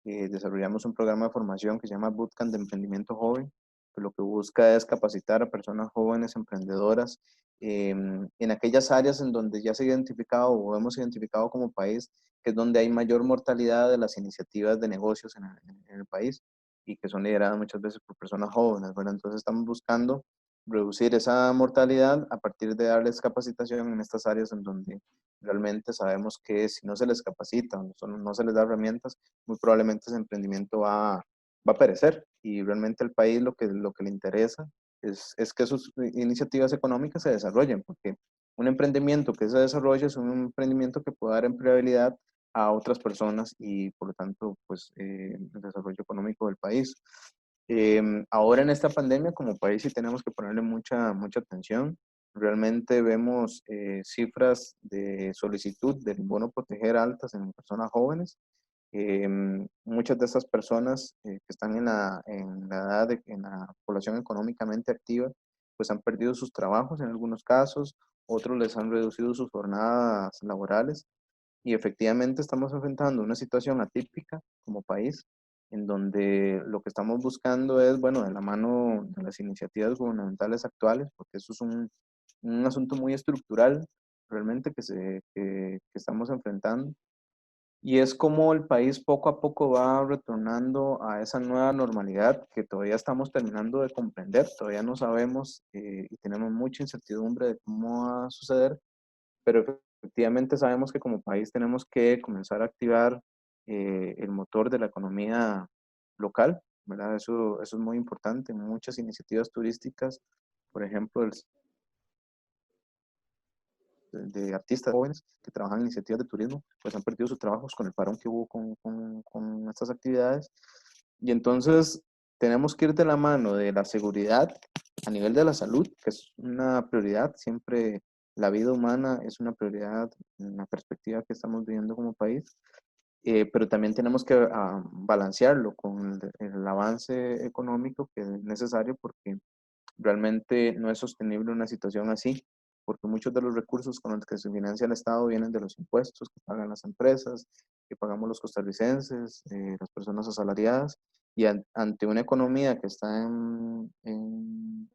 S5: Desarrollamos un programa de formación que se llama Bootcamp de Emprendimiento Joven, que lo que busca es capacitar a personas jóvenes emprendedoras en aquellas áreas en donde ya se ha identificado o hemos identificado como país, que es donde hay mayor mortalidad de las iniciativas de negocios en el país y que son lideradas muchas veces por personas jóvenes, ¿verdad? Entonces estamos buscando reducir esa mortalidad a partir de darles capacitación en estas áreas en donde realmente sabemos que si no se les capacita, no se les da herramientas, muy probablemente ese emprendimiento va a perecer y realmente al país lo que le interesa es que sus iniciativas económicas se desarrollen, porque un emprendimiento que se desarrolle es un emprendimiento que puede dar empleabilidad a otras personas y por lo tanto pues el desarrollo económico del país. Ahora en esta pandemia como país sí tenemos que ponerle mucha atención. Realmente vemos cifras de solicitud del bono proteger altas en personas jóvenes. Muchas de esas personas que están en la edad, en la población económicamente activa, pues han perdido sus trabajos en algunos casos, otros les han reducido sus jornadas laborales y efectivamente estamos enfrentando una situación atípica como país, en donde lo que estamos buscando es, bueno, de la mano de las iniciativas gubernamentales actuales, porque eso es un asunto muy estructural realmente que estamos enfrentando, y es como el país poco a poco va retornando a esa nueva normalidad que todavía estamos terminando de comprender, todavía no sabemos y tenemos mucha incertidumbre de cómo va a suceder, pero efectivamente sabemos que como país tenemos que comenzar a activar el motor de la economía local, ¿verdad? Eso es muy importante. Muchas iniciativas turísticas, por ejemplo, de artistas jóvenes que trabajan en iniciativas de turismo, pues han perdido sus trabajos con el parón que hubo con estas actividades. Y entonces tenemos que ir de la mano de la seguridad a nivel de la salud, que es una prioridad. Siempre la vida humana es una prioridad en la perspectiva que estamos viviendo como país. Pero también tenemos que balancearlo con el avance económico que es necesario, porque realmente no es sostenible una situación así, porque muchos de los recursos con los que se financia el Estado vienen de los impuestos que pagan las empresas, que pagamos los costarricenses, las personas asalariadas, y ante una economía que está en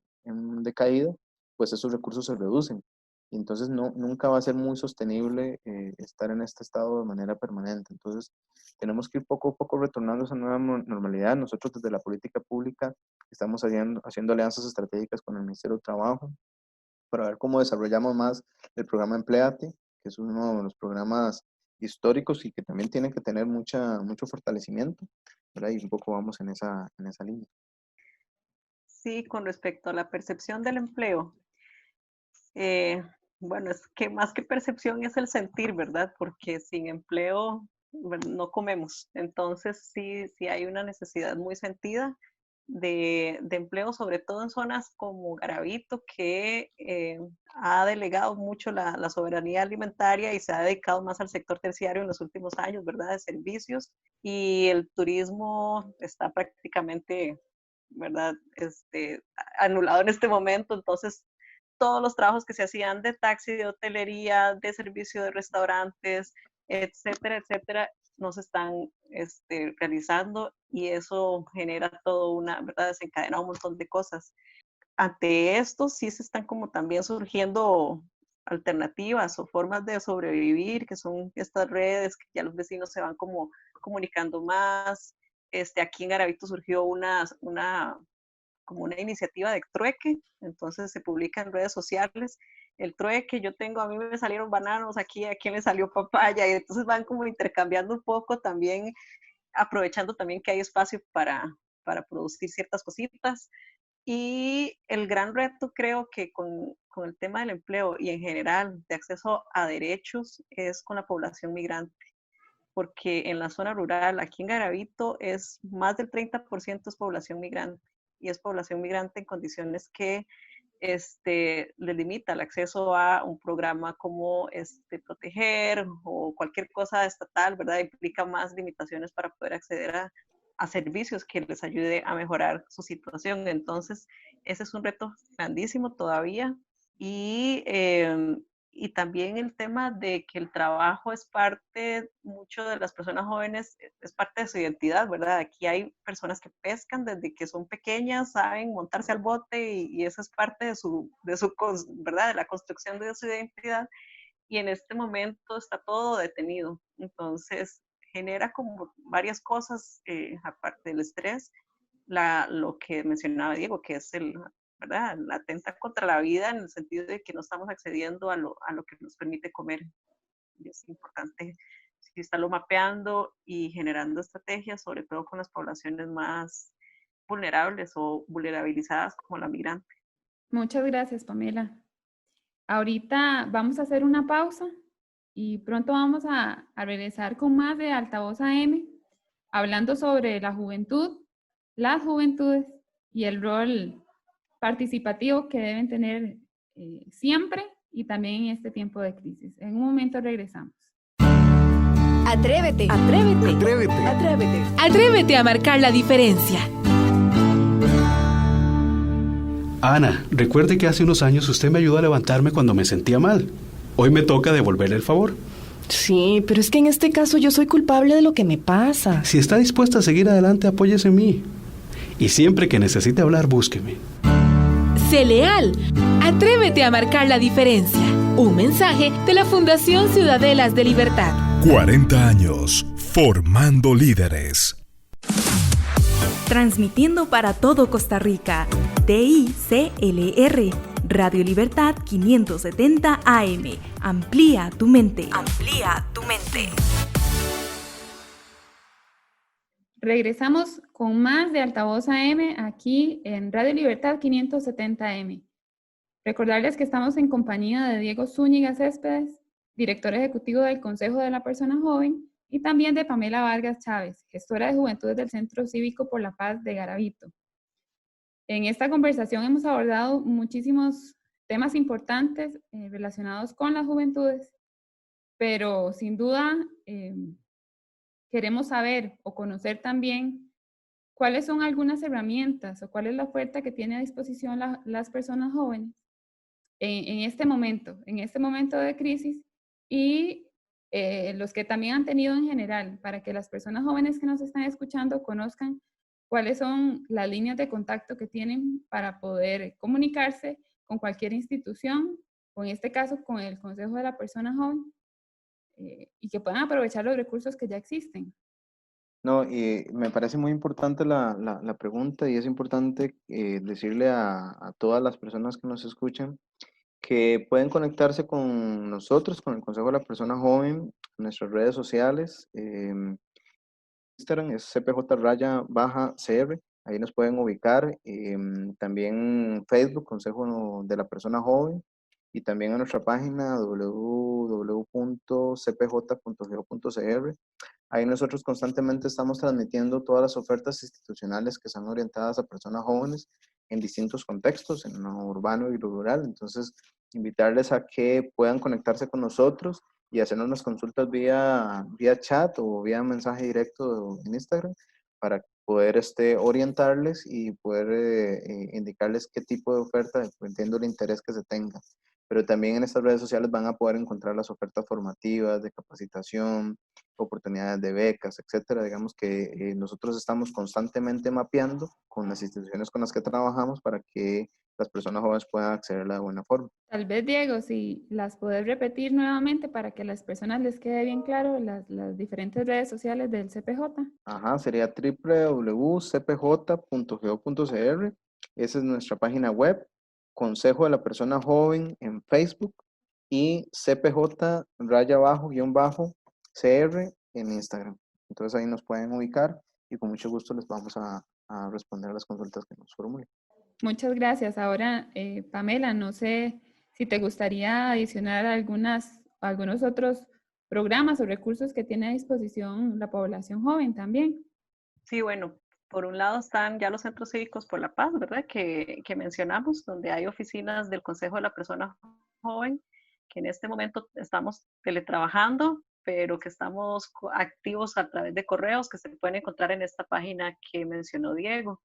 S5: decaída, pues esos recursos se reducen. Y entonces nunca va a ser muy sostenible estar en este estado de manera permanente. Entonces tenemos que ir poco a poco retornando a esa nueva normalidad. Nosotros desde la política pública estamos haciendo alianzas estratégicas con el Ministerio de Trabajo para ver cómo desarrollamos más el programa Empléate, que es uno de los programas históricos y que también tiene que tener mucho fortalecimiento, ¿verdad? Y un poco vamos en esa línea.
S6: Sí, con respecto a la percepción del empleo, bueno, es que más que percepción es el sentir, ¿verdad? Porque sin empleo, bueno, no comemos. Entonces sí hay una necesidad muy sentida de empleo, sobre todo en zonas como Garavito, que ha delegado mucho la soberanía alimentaria y se ha dedicado más al sector terciario en los últimos años, ¿verdad? De servicios. Y el turismo está prácticamente, ¿verdad? Anulado en este momento. Entonces, todos los trabajos que se hacían de taxi, de hotelería, de servicio de restaurantes, etcétera, etcétera, no se están realizando, y eso genera todo una, ¿verdad? Desencadena un montón de cosas. Ante esto sí se están como también surgiendo alternativas o formas de sobrevivir, que son estas redes, que ya los vecinos se van como comunicando más. Aquí en Garavito surgió como una iniciativa de trueque, entonces se publica en redes sociales el trueque. A mí me salieron bananos, aquí a quién le salió papaya, y entonces van como intercambiando un poco también, aprovechando también que hay espacio para producir ciertas cositas. Y el gran reto, creo que con el tema del empleo y en general de acceso a derechos, es con la población migrante, porque en la zona rural, aquí en Garavito, es más del 30% es población migrante, y es población migrante en condiciones que le limita el acceso a un programa como Proteger o cualquier cosa estatal, ¿verdad? Implica más limitaciones para poder acceder a servicios que les ayude a mejorar su situación. Entonces, ese es un reto grandísimo todavía. Y también el tema de que el trabajo es parte, mucho de las personas jóvenes, es parte de su identidad, ¿verdad? Aquí hay personas que pescan desde que son pequeñas, saben montarse al bote, y eso es parte ¿verdad? De la construcción de su identidad, y en este momento está todo detenido. Entonces, genera como varias cosas, aparte del estrés, lo que mencionaba Diego, que es ¿verdad? La atenta contra la vida, en el sentido de que no estamos accediendo a lo que nos permite comer. Y es importante estarlo mapeando y generando estrategias, sobre todo con las poblaciones más vulnerables o vulnerabilizadas, como la migrante.
S3: Muchas gracias, Pamela. Ahorita vamos a hacer una pausa y pronto vamos a regresar con más de Altavoz AM, hablando sobre la juventud, las juventudes y el rol participativo que deben tener siempre y también en este tiempo de crisis. En un momento regresamos.
S1: Atrévete, atrévete, atrévete, atrévete. Atrévete a marcar la diferencia.
S7: Ana, recuerde que hace unos años usted me ayudó a levantarme cuando me sentía mal. Hoy me toca devolverle el favor.
S8: Sí, pero es que en este caso yo soy culpable de lo que me pasa.
S7: Si está dispuesta a seguir adelante, apóyese en mí. Y siempre que necesite hablar, búsqueme.
S1: Sé leal. Atrévete a marcar la diferencia. Un mensaje de la Fundación Ciudadelas de Libertad.
S9: 40 años formando líderes.
S1: Transmitiendo para todo Costa Rica. TICLR. Radio Libertad 570 AM. Amplía tu mente. Amplía tu mente.
S3: Regresamos con más de Altavoz AM aquí en Radio Libertad 570 AM. Recordarles que estamos en compañía de Diego Zúñiga Céspedes, director ejecutivo del Consejo de la Persona Joven, y también de Pamela Vargas Chávez, gestora de Juventudes del Centro Cívico por la Paz de Garavito. En esta conversación hemos abordado muchísimos temas importantes relacionados con las juventudes, pero sin duda queremos saber o conocer también cuáles son algunas herramientas o cuál es la oferta que tiene a disposición las personas jóvenes en este momento de crisis, y los que también han tenido en general, para que las personas jóvenes que nos están escuchando conozcan cuáles son las líneas de contacto que tienen para poder comunicarse con cualquier institución, o en este caso con el Consejo de la Persona Joven, y que puedan aprovechar los recursos que ya existen.
S5: No, y me parece muy importante la pregunta, y es importante decirle a todas las personas que nos escuchan que pueden conectarse con nosotros, con el Consejo de la Persona Joven, en nuestras redes sociales. Instagram es CPJ_CR, ahí nos pueden ubicar. También Facebook, Consejo de la Persona Joven, y también en nuestra página www.cpj.go.cr. Ahí nosotros constantemente estamos transmitiendo todas las ofertas institucionales que están orientadas a personas jóvenes en distintos contextos, en lo urbano y lo rural. Entonces, invitarles a que puedan conectarse con nosotros y hacernos unas consultas vía chat o vía mensaje directo en Instagram, para poder orientarles y poder indicarles qué tipo de oferta, dependiendo del interés que se tenga. Pero también en estas redes sociales van a poder encontrar las ofertas formativas, de capacitación, oportunidades de becas, etcétera. Digamos que nosotros estamos constantemente mapeando con las instituciones con las que trabajamos para que las personas jóvenes puedan acceder de buena forma.
S3: Tal vez, Diego, si las podés repetir nuevamente para que a las personas les quede bien claro las diferentes redes sociales del CPJ.
S5: Ajá, sería www.cpj.go.cr. Esa es nuestra página web. Consejo de la Persona Joven en Facebook, y CPJ_CR en Instagram. Entonces ahí nos pueden ubicar y con mucho gusto les vamos a responder a las consultas que nos formulen.
S3: Muchas gracias. Ahora, Pamela, no sé si te gustaría adicionar algunos otros programas o recursos que tiene a disposición la población joven también.
S6: Sí, bueno, por un lado están ya los centros cívicos por la paz, ¿verdad? Que mencionamos, donde hay oficinas del Consejo de la Persona Joven, que en este momento estamos teletrabajando, pero que estamos activos a través de correos que se pueden encontrar en esta página que mencionó Diego.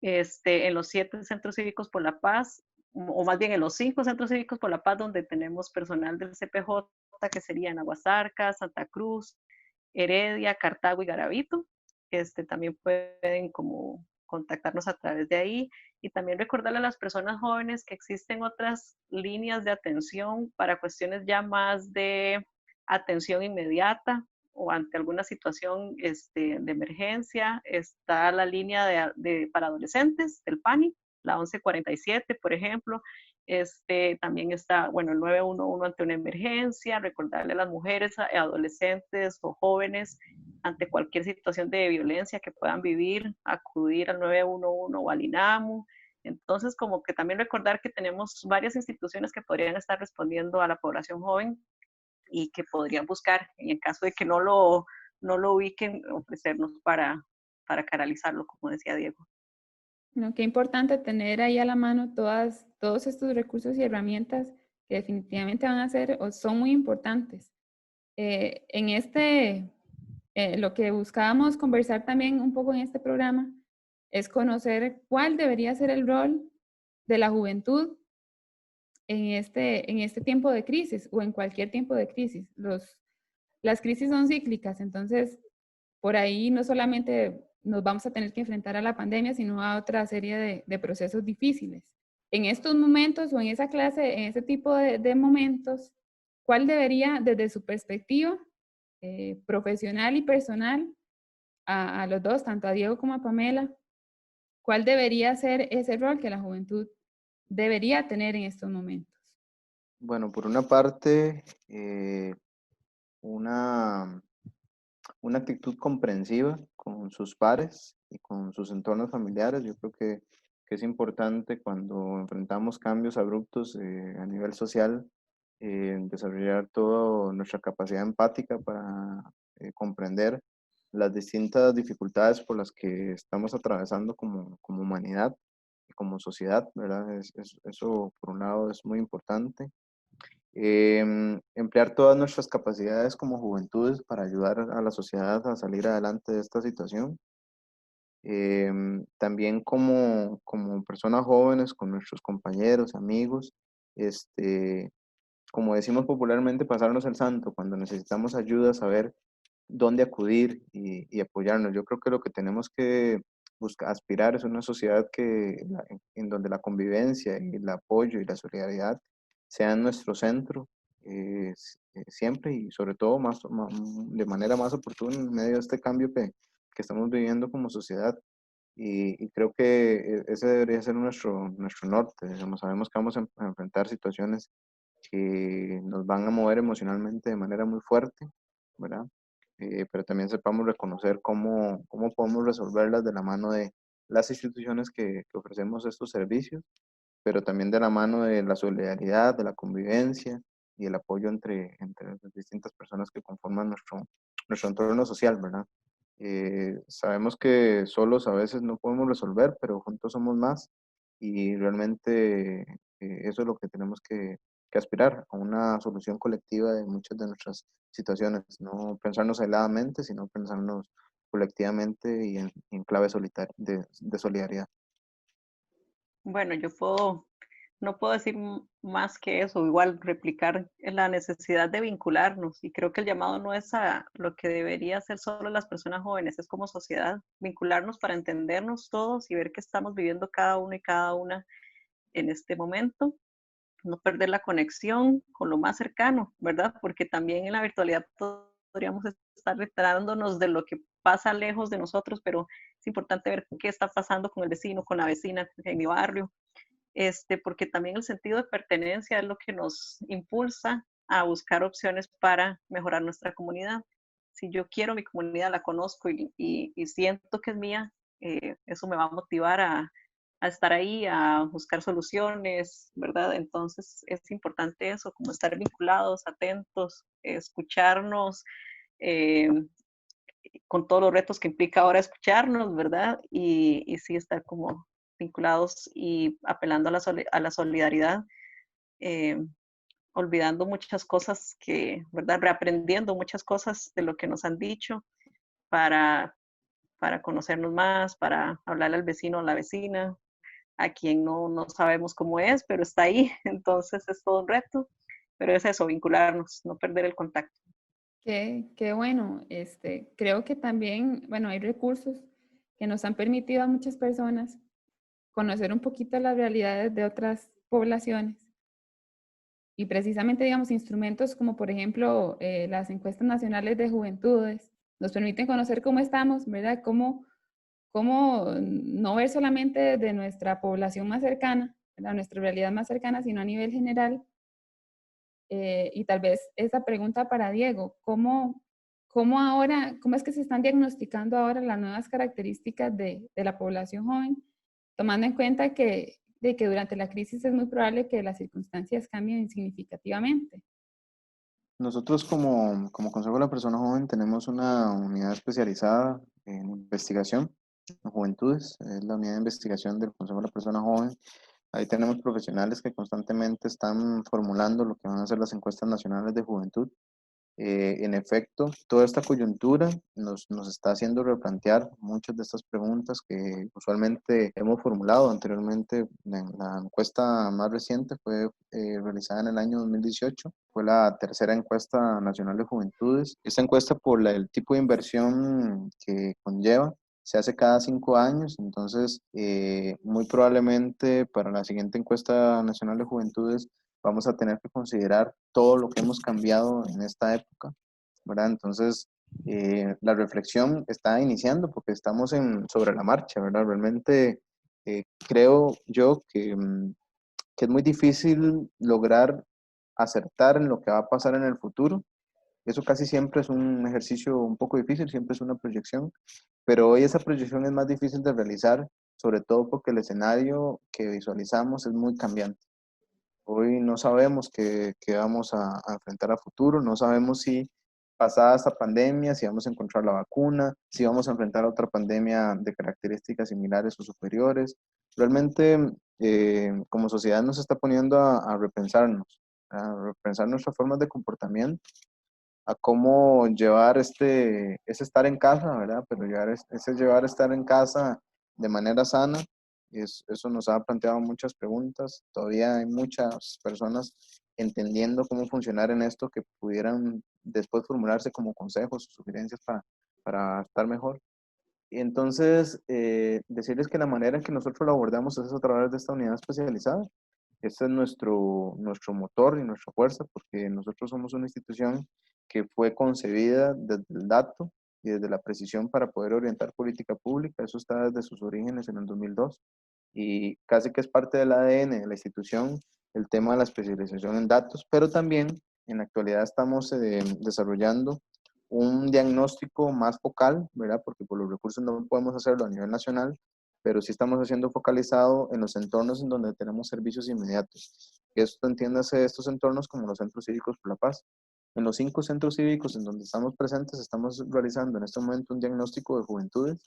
S6: En los 7 centros cívicos por la paz, o más bien en los 5 centros cívicos por la paz, donde tenemos personal del CPJ, que serían Aguasarca, Santa Cruz, Heredia, Cartago y Garavito. También pueden como contactarnos a través de ahí, y también recordarle a las personas jóvenes que existen otras líneas de atención para cuestiones ya más de atención inmediata o ante alguna situación de emergencia. Está la línea para adolescentes del PANI, la 1147, por ejemplo. También está, bueno, el 911 ante una emergencia. Recordarle a las mujeres, adolescentes o jóvenes ante cualquier situación de violencia que puedan vivir, acudir al 911 o al INAMU. Entonces, como que también recordar que tenemos varias instituciones que podrían estar respondiendo a la población joven y que podrían buscar, en el caso de que no lo ubiquen, ofrecernos para canalizarlo, como decía Diego.
S3: No, qué importante tener ahí a la mano todos estos recursos y herramientas que definitivamente van a ser o son muy importantes. Lo que buscábamos conversar también un poco en este programa es conocer cuál debería ser el rol de la juventud en este tiempo de crisis o en cualquier tiempo de crisis. Las crisis son cíclicas, entonces por ahí no solamente nos vamos a tener que enfrentar a la pandemia, sino a otra serie de procesos difíciles. En estos momentos o en esa clase, en ese tipo de momentos, ¿cuál debería, desde su perspectiva profesional y personal, a los dos, tanto a Diego como a Pamela, cuál debería ser ese rol que la juventud debería tener en estos momentos?
S5: Bueno, por una parte, una actitud comprensiva con sus pares y con sus entornos familiares. Yo creo que es importante cuando enfrentamos cambios abruptos a nivel social, desarrollar toda nuestra capacidad empática comprender las distintas dificultades por las que estamos atravesando como humanidad y como sociedad, ¿verdad? Eso, por un lado, es muy importante. Emplear todas nuestras capacidades como juventudes para ayudar a la sociedad a salir adelante de esta situación. También como personas jóvenes, con nuestros compañeros, amigos, como decimos popularmente, pasarnos el santo, cuando necesitamos ayuda, saber dónde acudir y apoyarnos. Yo creo que lo que tenemos que buscar, aspirar es una sociedad en donde la convivencia y el apoyo y la solidaridad sean nuestro centro siempre y sobre todo de manera más oportuna en medio de este cambio que estamos viviendo como sociedad. Y creo que ese debería ser nuestro norte. Digamos, sabemos que vamos a enfrentar situaciones que nos van a mover emocionalmente de manera muy fuerte, ¿verdad? Pero también sepamos reconocer cómo podemos resolverlas de la mano de las instituciones que ofrecemos estos servicios, pero también de la mano de la solidaridad, de la convivencia y el apoyo entre las distintas personas que conforman nuestro entorno social, ¿verdad? Sabemos que solos a veces no podemos resolver, pero juntos somos más y realmente eso es lo que tenemos que aspirar, a una solución colectiva de muchas de nuestras situaciones, no pensarnos aisladamente, sino pensarnos colectivamente y en clave de solidaridad.
S6: Bueno, no puedo decir más que eso, igual replicar en la necesidad de vincularnos y creo que el llamado no es a lo que debería hacer solo las personas jóvenes, es como sociedad, vincularnos para entendernos todos y ver qué estamos viviendo cada uno y cada una en este momento, no perder la conexión con lo más cercano, ¿verdad? Porque también en la virtualidad podríamos estar retrándonos de lo que pasa lejos de nosotros, pero es importante ver qué está pasando con el vecino, con la vecina en mi barrio, porque también el sentido de pertenencia es lo que nos impulsa a buscar opciones para mejorar nuestra comunidad. Si yo quiero mi comunidad, la conozco y siento que es mía, eso me va a motivar a estar ahí, a buscar soluciones, ¿verdad? Entonces es importante eso, como estar vinculados, atentos, escucharnos, eh, con todos los retos que implica ahora escucharnos, ¿verdad? Y sí estar como vinculados y apelando a la solidaridad, eh, olvidando muchas cosas ¿verdad? Reaprendiendo muchas cosas de lo que nos han dicho para, para conocernos más, para hablarle al vecino o a la vecina, a quien no sabemos cómo es, pero está ahí, entonces es todo un reto, pero es eso, vincularnos, no perder el contacto.
S3: Qué bueno. Creo que también, bueno, hay recursos que nos han permitido a muchas personas conocer un poquito las realidades de otras poblaciones. Y precisamente, digamos, instrumentos como por ejemplo las encuestas nacionales de juventudes nos permiten conocer cómo estamos, ¿verdad? Cómo no ver solamente de nuestra población más cercana, ¿verdad? Nuestra realidad más cercana, sino a nivel general. Y tal vez esa pregunta para Diego, ¿cómo es que se están diagnosticando ahora las nuevas características de la población joven, tomando en cuenta de que durante la crisis es muy probable que las circunstancias cambien significativamente?
S5: Nosotros como Consejo de la Persona Joven tenemos una unidad especializada en investigación en juventudes, es la unidad de investigación del Consejo de la Persona Joven. Ahí tenemos profesionales que constantemente están formulando lo que van a ser las encuestas nacionales de juventud. En efecto, toda esta coyuntura nos está haciendo replantear muchas de estas preguntas que usualmente hemos formulado anteriormente. La encuesta más reciente fue realizada en el año 2018, fue la tercera encuesta nacional de juventudes. Esta encuesta, por el tipo de inversión que conlleva, se hace cada 5 años, entonces muy probablemente para la siguiente encuesta nacional de juventudes vamos a tener que considerar todo lo que hemos cambiado en esta época, ¿verdad? Entonces, la reflexión está iniciando porque estamos sobre la marcha, ¿verdad? Realmente creo yo que es muy difícil lograr acertar en lo que va a pasar en el futuro. Eso casi siempre es un ejercicio un poco difícil, siempre es una proyección, pero hoy esa proyección es más difícil de realizar, sobre todo porque el escenario que visualizamos es muy cambiante. Hoy no sabemos qué vamos a enfrentar a futuro, no sabemos si pasada esta pandemia, si vamos a encontrar la vacuna, si vamos a enfrentar otra pandemia de características similares o superiores. Realmente, como sociedad nos está poniendo a repensarnos, a repensar nuestras formas de comportamiento, a cómo llevar ese estar en casa, ¿verdad? Pero ese llevar estar en casa de manera sana, eso nos ha planteado muchas preguntas. Todavía hay muchas personas entendiendo cómo funcionar en esto que pudieran después formularse como consejos o sugerencias para estar mejor. Y entonces, decirles que la manera en que nosotros lo abordamos es a través de esta unidad especializada. Este es nuestro motor y nuestra fuerza, porque nosotros somos una institución que fue concebida desde el dato y desde la precisión para poder orientar política pública. Eso está desde sus orígenes en el 2002 y casi que es parte del ADN de la institución el tema de la especialización en datos, pero también en la actualidad estamos desarrollando un diagnóstico más focal, ¿verdad? Porque por los recursos no podemos hacerlo a nivel nacional, pero sí estamos haciendo focalizado en los entornos en donde tenemos servicios inmediatos. Esto entiéndase estos entornos como los centros cívicos por la paz. En los 5 centros cívicos en donde estamos presentes, estamos realizando en este momento un diagnóstico de juventudes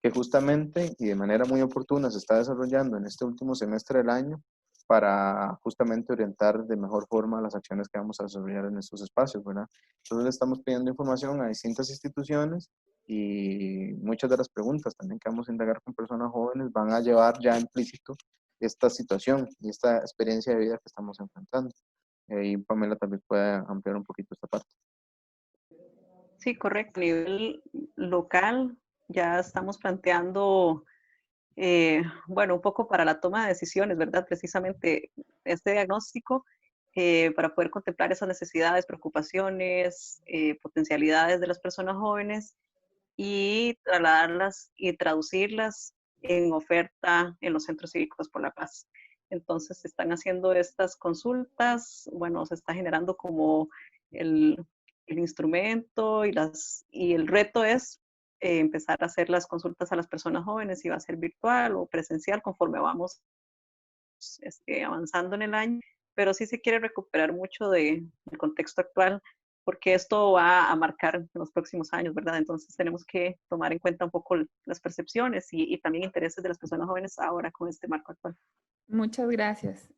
S5: que justamente y de manera muy oportuna se está desarrollando en este último semestre del año para justamente orientar de mejor forma las acciones que vamos a desarrollar en estos espacios, ¿verdad? Entonces le estamos pidiendo información a distintas instituciones y muchas de las preguntas también que vamos a indagar con personas jóvenes van a llevar ya implícito esta situación y esta experiencia de vida que estamos enfrentando. Y Pamela también puede ampliar un poquito esta parte.
S6: Sí, correcto. A nivel local ya estamos planteando, bueno, un poco para la toma de decisiones, ¿verdad? Precisamente este diagnóstico para poder contemplar esas necesidades, preocupaciones, potencialidades de las personas jóvenes y trasladarlas y traducirlas en oferta en los centros cívicos por la paz. Entonces se están haciendo estas consultas, bueno, se está generando como el instrumento y el reto es empezar a hacer las consultas a las personas jóvenes, si va a ser virtual o presencial conforme vamos avanzando en el año, pero sí se quiere recuperar mucho del contexto actual porque esto va a marcar en los próximos años, ¿verdad? Entonces tenemos que tomar en cuenta un poco las percepciones y también intereses de las personas jóvenes ahora con este marco actual.
S3: Muchas gracias.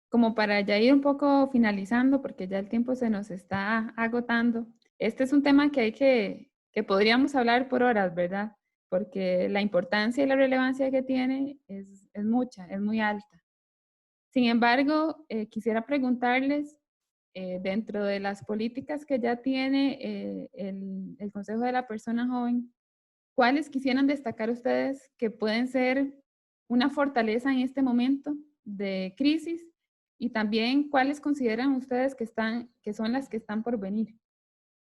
S3: Como para ya ir un poco finalizando, porque ya el tiempo se nos está agotando, este es un tema que podríamos hablar por horas, ¿verdad? Porque la importancia y la relevancia que tiene es mucha, es muy alta. Sin embargo, quisiera preguntarles, dentro de las políticas que ya tiene el Consejo de la Persona Joven, ¿cuáles quisieran destacar ustedes que pueden ser una fortaleza en este momento de crisis? Y también, ¿cuáles consideran ustedes que son las que están por venir?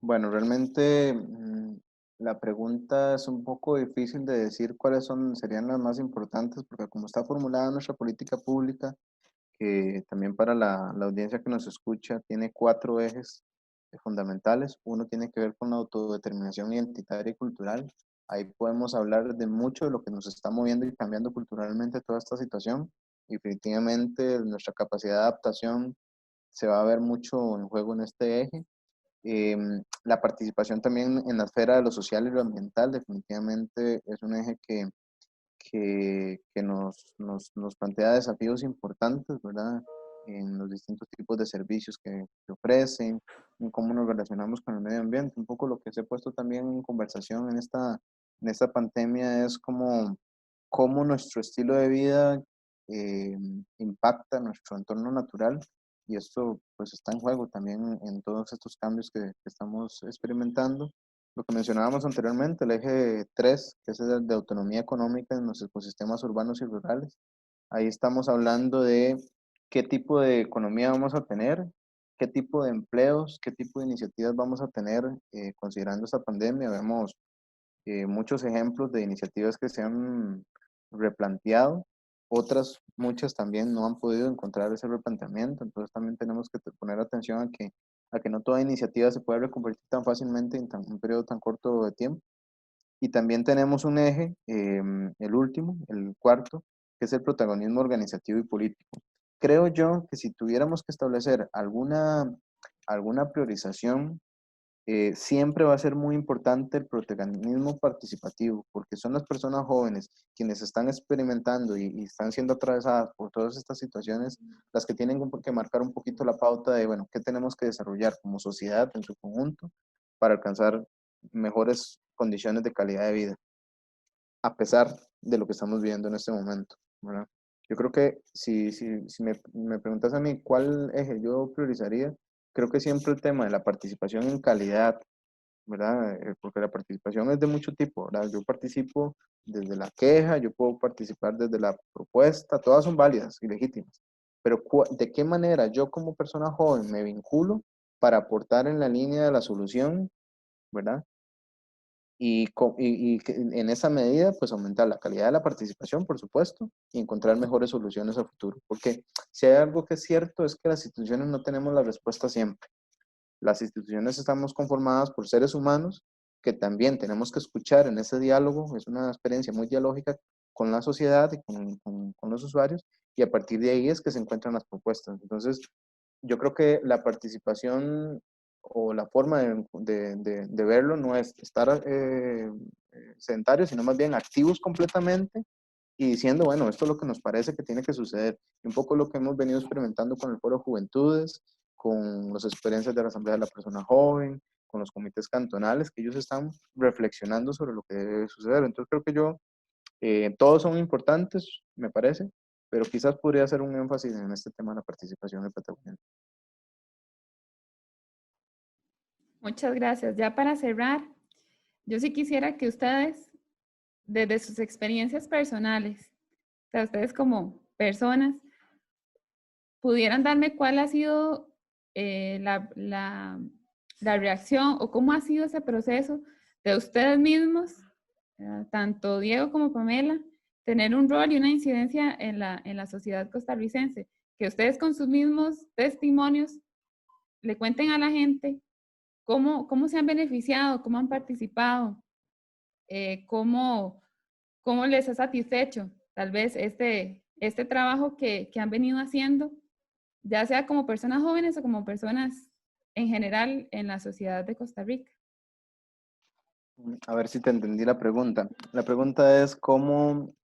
S5: Bueno, realmente la pregunta es un poco difícil de decir cuáles serían las más importantes, porque como está formulada nuestra política pública, que también para la audiencia que nos escucha tiene 4 ejes fundamentales. Uno tiene que ver con la autodeterminación identitaria y cultural. Ahí podemos hablar de mucho de lo que nos está moviendo y cambiando culturalmente toda esta situación. Y definitivamente nuestra capacidad de adaptación se va a ver mucho en juego en este eje. La participación también en la esfera de lo social y lo ambiental definitivamente es un eje que nos plantea desafíos importantes, ¿verdad? En los distintos tipos de servicios que ofrecen, en cómo nos relacionamos con el medio ambiente. Un poco lo que se ha puesto también en conversación en esta pandemia es cómo nuestro estilo de vida impacta nuestro entorno natural y esto pues está en juego también en todos estos cambios que estamos experimentando. Lo que mencionábamos anteriormente, el eje 3, que es el de autonomía económica en los ecosistemas urbanos y rurales. Ahí estamos hablando de qué tipo de economía vamos a tener, qué tipo de empleos, qué tipo de iniciativas vamos a tener considerando esta pandemia. Vemos muchos ejemplos de iniciativas que se han replanteado, otras, muchas también no han podido encontrar ese replanteamiento, entonces también tenemos que poner atención a que no toda iniciativa se pueda reconvertir tan fácilmente en un periodo tan corto de tiempo. Y también tenemos un eje, el último, el cuarto, que es el protagonismo organizativo y político. Creo yo que si tuviéramos que establecer alguna priorización siempre va a ser muy importante el protagonismo participativo, porque son las personas jóvenes quienes están experimentando y están siendo atravesadas por todas estas situaciones, las que tienen que marcar un poquito la pauta de, bueno, qué tenemos que desarrollar como sociedad en su conjunto para alcanzar mejores condiciones de calidad de vida, a pesar de lo que estamos viviendo en este momento, ¿verdad? Yo creo que si me preguntas a mí cuál eje yo priorizaría, creo que siempre el tema de la participación en calidad, ¿verdad? Porque la participación es de mucho tipo, ¿verdad? Yo participo desde la queja, yo puedo participar desde la propuesta, todas son válidas y legítimas, pero ¿de qué manera yo como persona joven me vinculo para aportar en la línea de la solución, ¿verdad? Y que en esa medida, pues aumentar la calidad de la participación, por supuesto, y encontrar mejores soluciones a futuro. Porque si hay algo que es cierto es que las instituciones no tenemos la respuesta siempre. Las instituciones estamos conformadas por seres humanos que también tenemos que escuchar en ese diálogo. Es una experiencia muy dialógica con la sociedad y con los usuarios, y a partir de ahí es que se encuentran las propuestas. Entonces, yo creo que la participación o la forma de verlo no es estar sedentarios, sino más bien activos completamente y diciendo, bueno, esto es lo que nos parece que tiene que suceder. Y un poco lo que hemos venido experimentando con el Foro de Juventudes, con las experiencias de la Asamblea de la Persona Joven, con los comités cantonales, que ellos están reflexionando sobre lo que debe suceder. Entonces creo que todos son importantes, me parece, pero quizás podría hacer un énfasis en este tema de la participación del protagonista.
S3: Muchas gracias. Ya para cerrar, yo sí quisiera que ustedes, desde sus experiencias personales, o sea, ustedes como personas, pudieran darme cuál ha sido la reacción o cómo ha sido ese proceso de ustedes mismos, tanto Diego como Pamela, tener un rol y una incidencia en la sociedad costarricense. Que ustedes con sus mismos testimonios le cuenten a la gente cómo se han beneficiado, cómo han participado, cómo les ha satisfecho tal vez este trabajo que han venido haciendo, ya sea como personas jóvenes o como personas en general en la sociedad de Costa Rica.
S5: A ver si te entendí la pregunta. La pregunta es cómo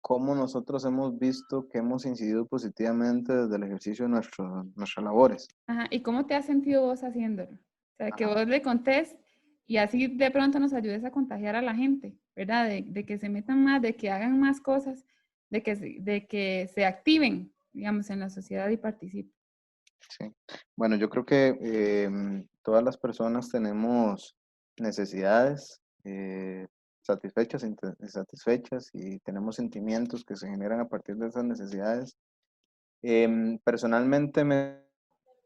S5: nosotros hemos visto que hemos incidido positivamente desde el ejercicio de nuestras labores.
S3: Ajá, ¿y cómo te has sentido vos haciéndolo? O sea, que
S5: Ajá.
S3: vos le contés y así de pronto nos ayudes a contagiar a la gente, ¿verdad? De que se metan más, de que hagan más cosas, de que se activen, digamos, en la sociedad y participen.
S5: Sí. Bueno, yo creo que todas las personas tenemos necesidades satisfechas e insatisfechas, y tenemos sentimientos que se generan a partir de esas necesidades. Personalmente me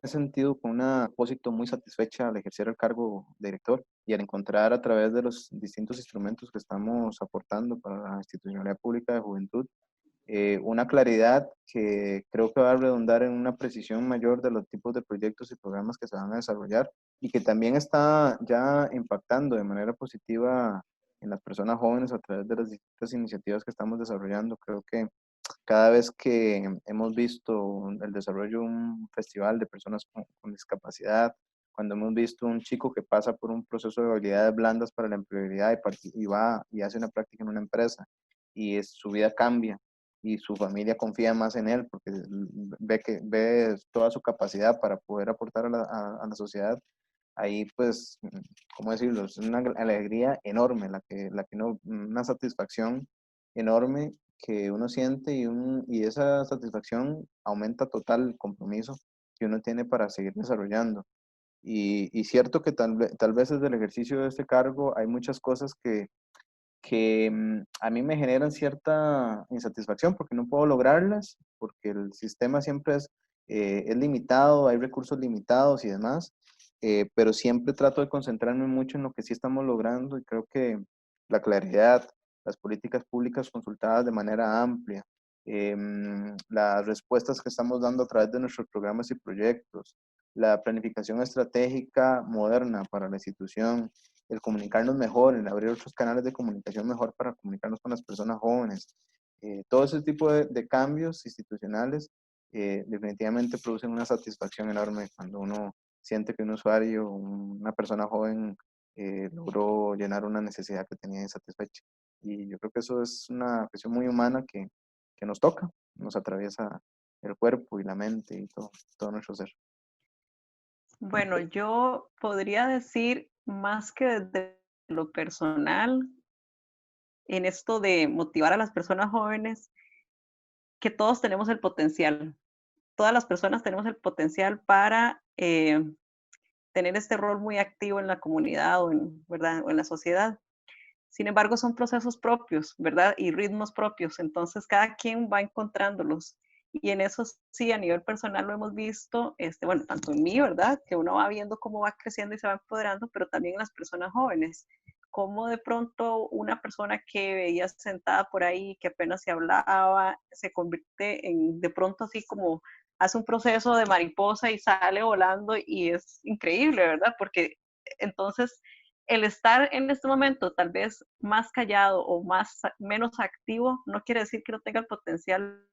S5: he sentido con un propósito muy satisfecha al ejercer el cargo de director y al encontrar a través de los distintos instrumentos que estamos aportando para la institucionalidad pública de juventud una claridad que creo que va a redundar en una precisión mayor de los tipos de proyectos y programas que se van a desarrollar, y que también está ya impactando de manera positiva en las personas jóvenes a través de las distintas iniciativas que estamos desarrollando. Creo que cada vez que hemos visto el desarrollo de un festival de personas con discapacidad, cuando hemos visto un chico que pasa por un proceso de habilidades blandas para la empleabilidad y va y hace una práctica en una empresa y su vida cambia y su familia confía más en él porque ve toda su capacidad para poder aportar a la sociedad, ahí pues, ¿cómo decirlo? Es una alegría enorme, una satisfacción enorme que uno siente, y esa satisfacción aumenta total el compromiso que uno tiene para seguir desarrollando. Y cierto que tal vez desde el ejercicio de este cargo hay muchas cosas que a mí me generan cierta insatisfacción porque no puedo lograrlas, porque el sistema siempre es limitado, hay recursos limitados y demás, pero siempre trato de concentrarme mucho en lo que sí estamos logrando, y creo que la claridad, las políticas públicas consultadas de manera amplia, las respuestas que estamos dando a través de nuestros programas y proyectos, la planificación estratégica moderna para la institución, el comunicarnos mejor, el abrir otros canales de comunicación mejor para comunicarnos con las personas jóvenes. Todo ese tipo de cambios institucionales definitivamente producen una satisfacción enorme cuando uno siente que un usuario, una persona joven, logró llenar una necesidad que tenía insatisfecha. Y yo creo que eso es una cuestión muy humana que nos toca, nos atraviesa el cuerpo y la mente y todo nuestro ser.
S6: Bueno, yo podría decir más que desde lo personal, en esto de motivar a las personas jóvenes, que todos tenemos el potencial. Todas las personas tenemos el potencial para tener este rol muy activo en la comunidad ¿verdad? O en la sociedad. Sin embargo, son procesos propios, ¿verdad? Y ritmos propios. Entonces, cada quien va encontrándolos. Y en eso sí, a nivel personal lo hemos visto, bueno, tanto en mí, ¿verdad? Que uno va viendo cómo va creciendo y se va empoderando, pero también en las personas jóvenes. Cómo de pronto una persona que veía sentada por ahí, que apenas se hablaba, se convierte en, de pronto así como hace un proceso de mariposa y sale volando y es increíble, ¿verdad? Porque entonces el estar en este momento tal vez más callado o menos activo no quiere decir que no tenga el potencial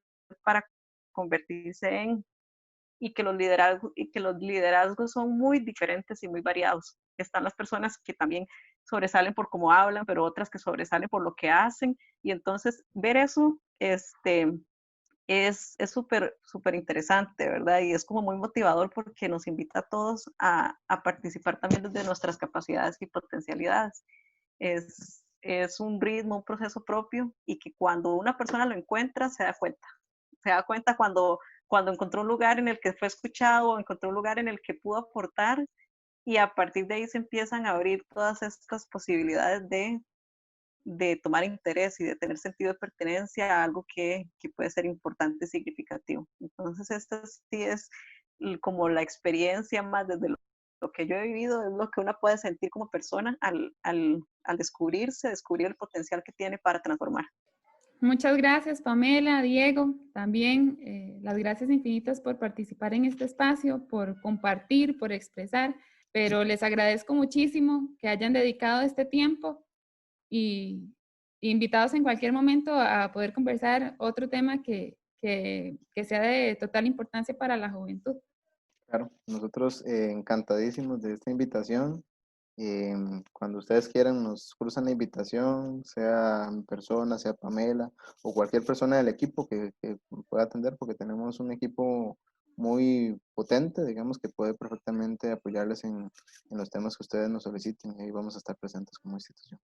S6: para convertirse en, y que los liderazgos son muy diferentes y muy variados. Están las personas que también sobresalen por cómo hablan, pero otras que sobresalen por lo que hacen, y entonces ver eso es súper, súper interesante, ¿verdad? Y es como muy motivador porque nos invita a todos a participar también desde nuestras capacidades y potencialidades. Es un ritmo, un proceso propio, y que cuando una persona lo encuentra, se da cuenta cuando encontró un lugar en el que fue escuchado o encontró un lugar en el que pudo aportar, y a partir de ahí se empiezan a abrir todas estas posibilidades de tomar interés y de tener sentido de pertenencia a algo que puede ser importante y significativo. Entonces, esta sí es como la experiencia más desde lo que yo he vivido, es lo que uno puede sentir como persona al descubrir el potencial que tiene para transformar.
S3: Muchas gracias, Pamela, Diego. También las gracias infinitas por participar en este espacio, por compartir, por expresar, pero les agradezco muchísimo que hayan dedicado este tiempo y invitados en cualquier momento a poder conversar otro tema que sea de total importancia para la juventud.
S5: Claro, nosotros encantadísimos de esta invitación. Cuando ustedes quieran nos cruzan la invitación, sea mi persona, sea Pamela o cualquier persona del equipo que pueda atender, porque tenemos un equipo muy potente, digamos, que puede perfectamente apoyarles en los temas que ustedes nos soliciten, y ahí vamos a estar presentes como institución.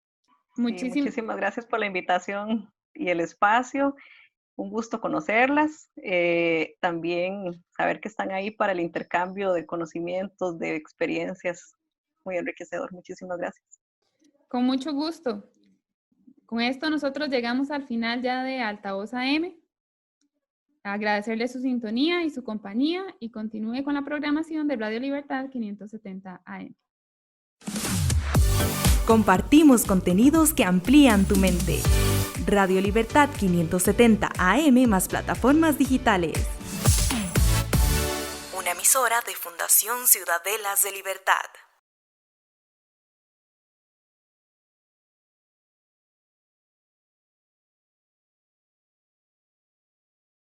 S6: Muchísimas gracias por la invitación y el espacio. Un gusto conocerlas. También saber que están ahí para el intercambio de conocimientos, de experiencias. Muy enriquecedor. Muchísimas gracias.
S3: Con mucho gusto. Con esto nosotros llegamos al final ya de Altavoz AM. Agradecerle su sintonía y su compañía, y continúe con la programación de Radio Libertad 570 AM.
S1: Compartimos contenidos que amplían tu mente. Radio Libertad 570 AM más plataformas digitales. Una emisora de Fundación Ciudadelas de Libertad.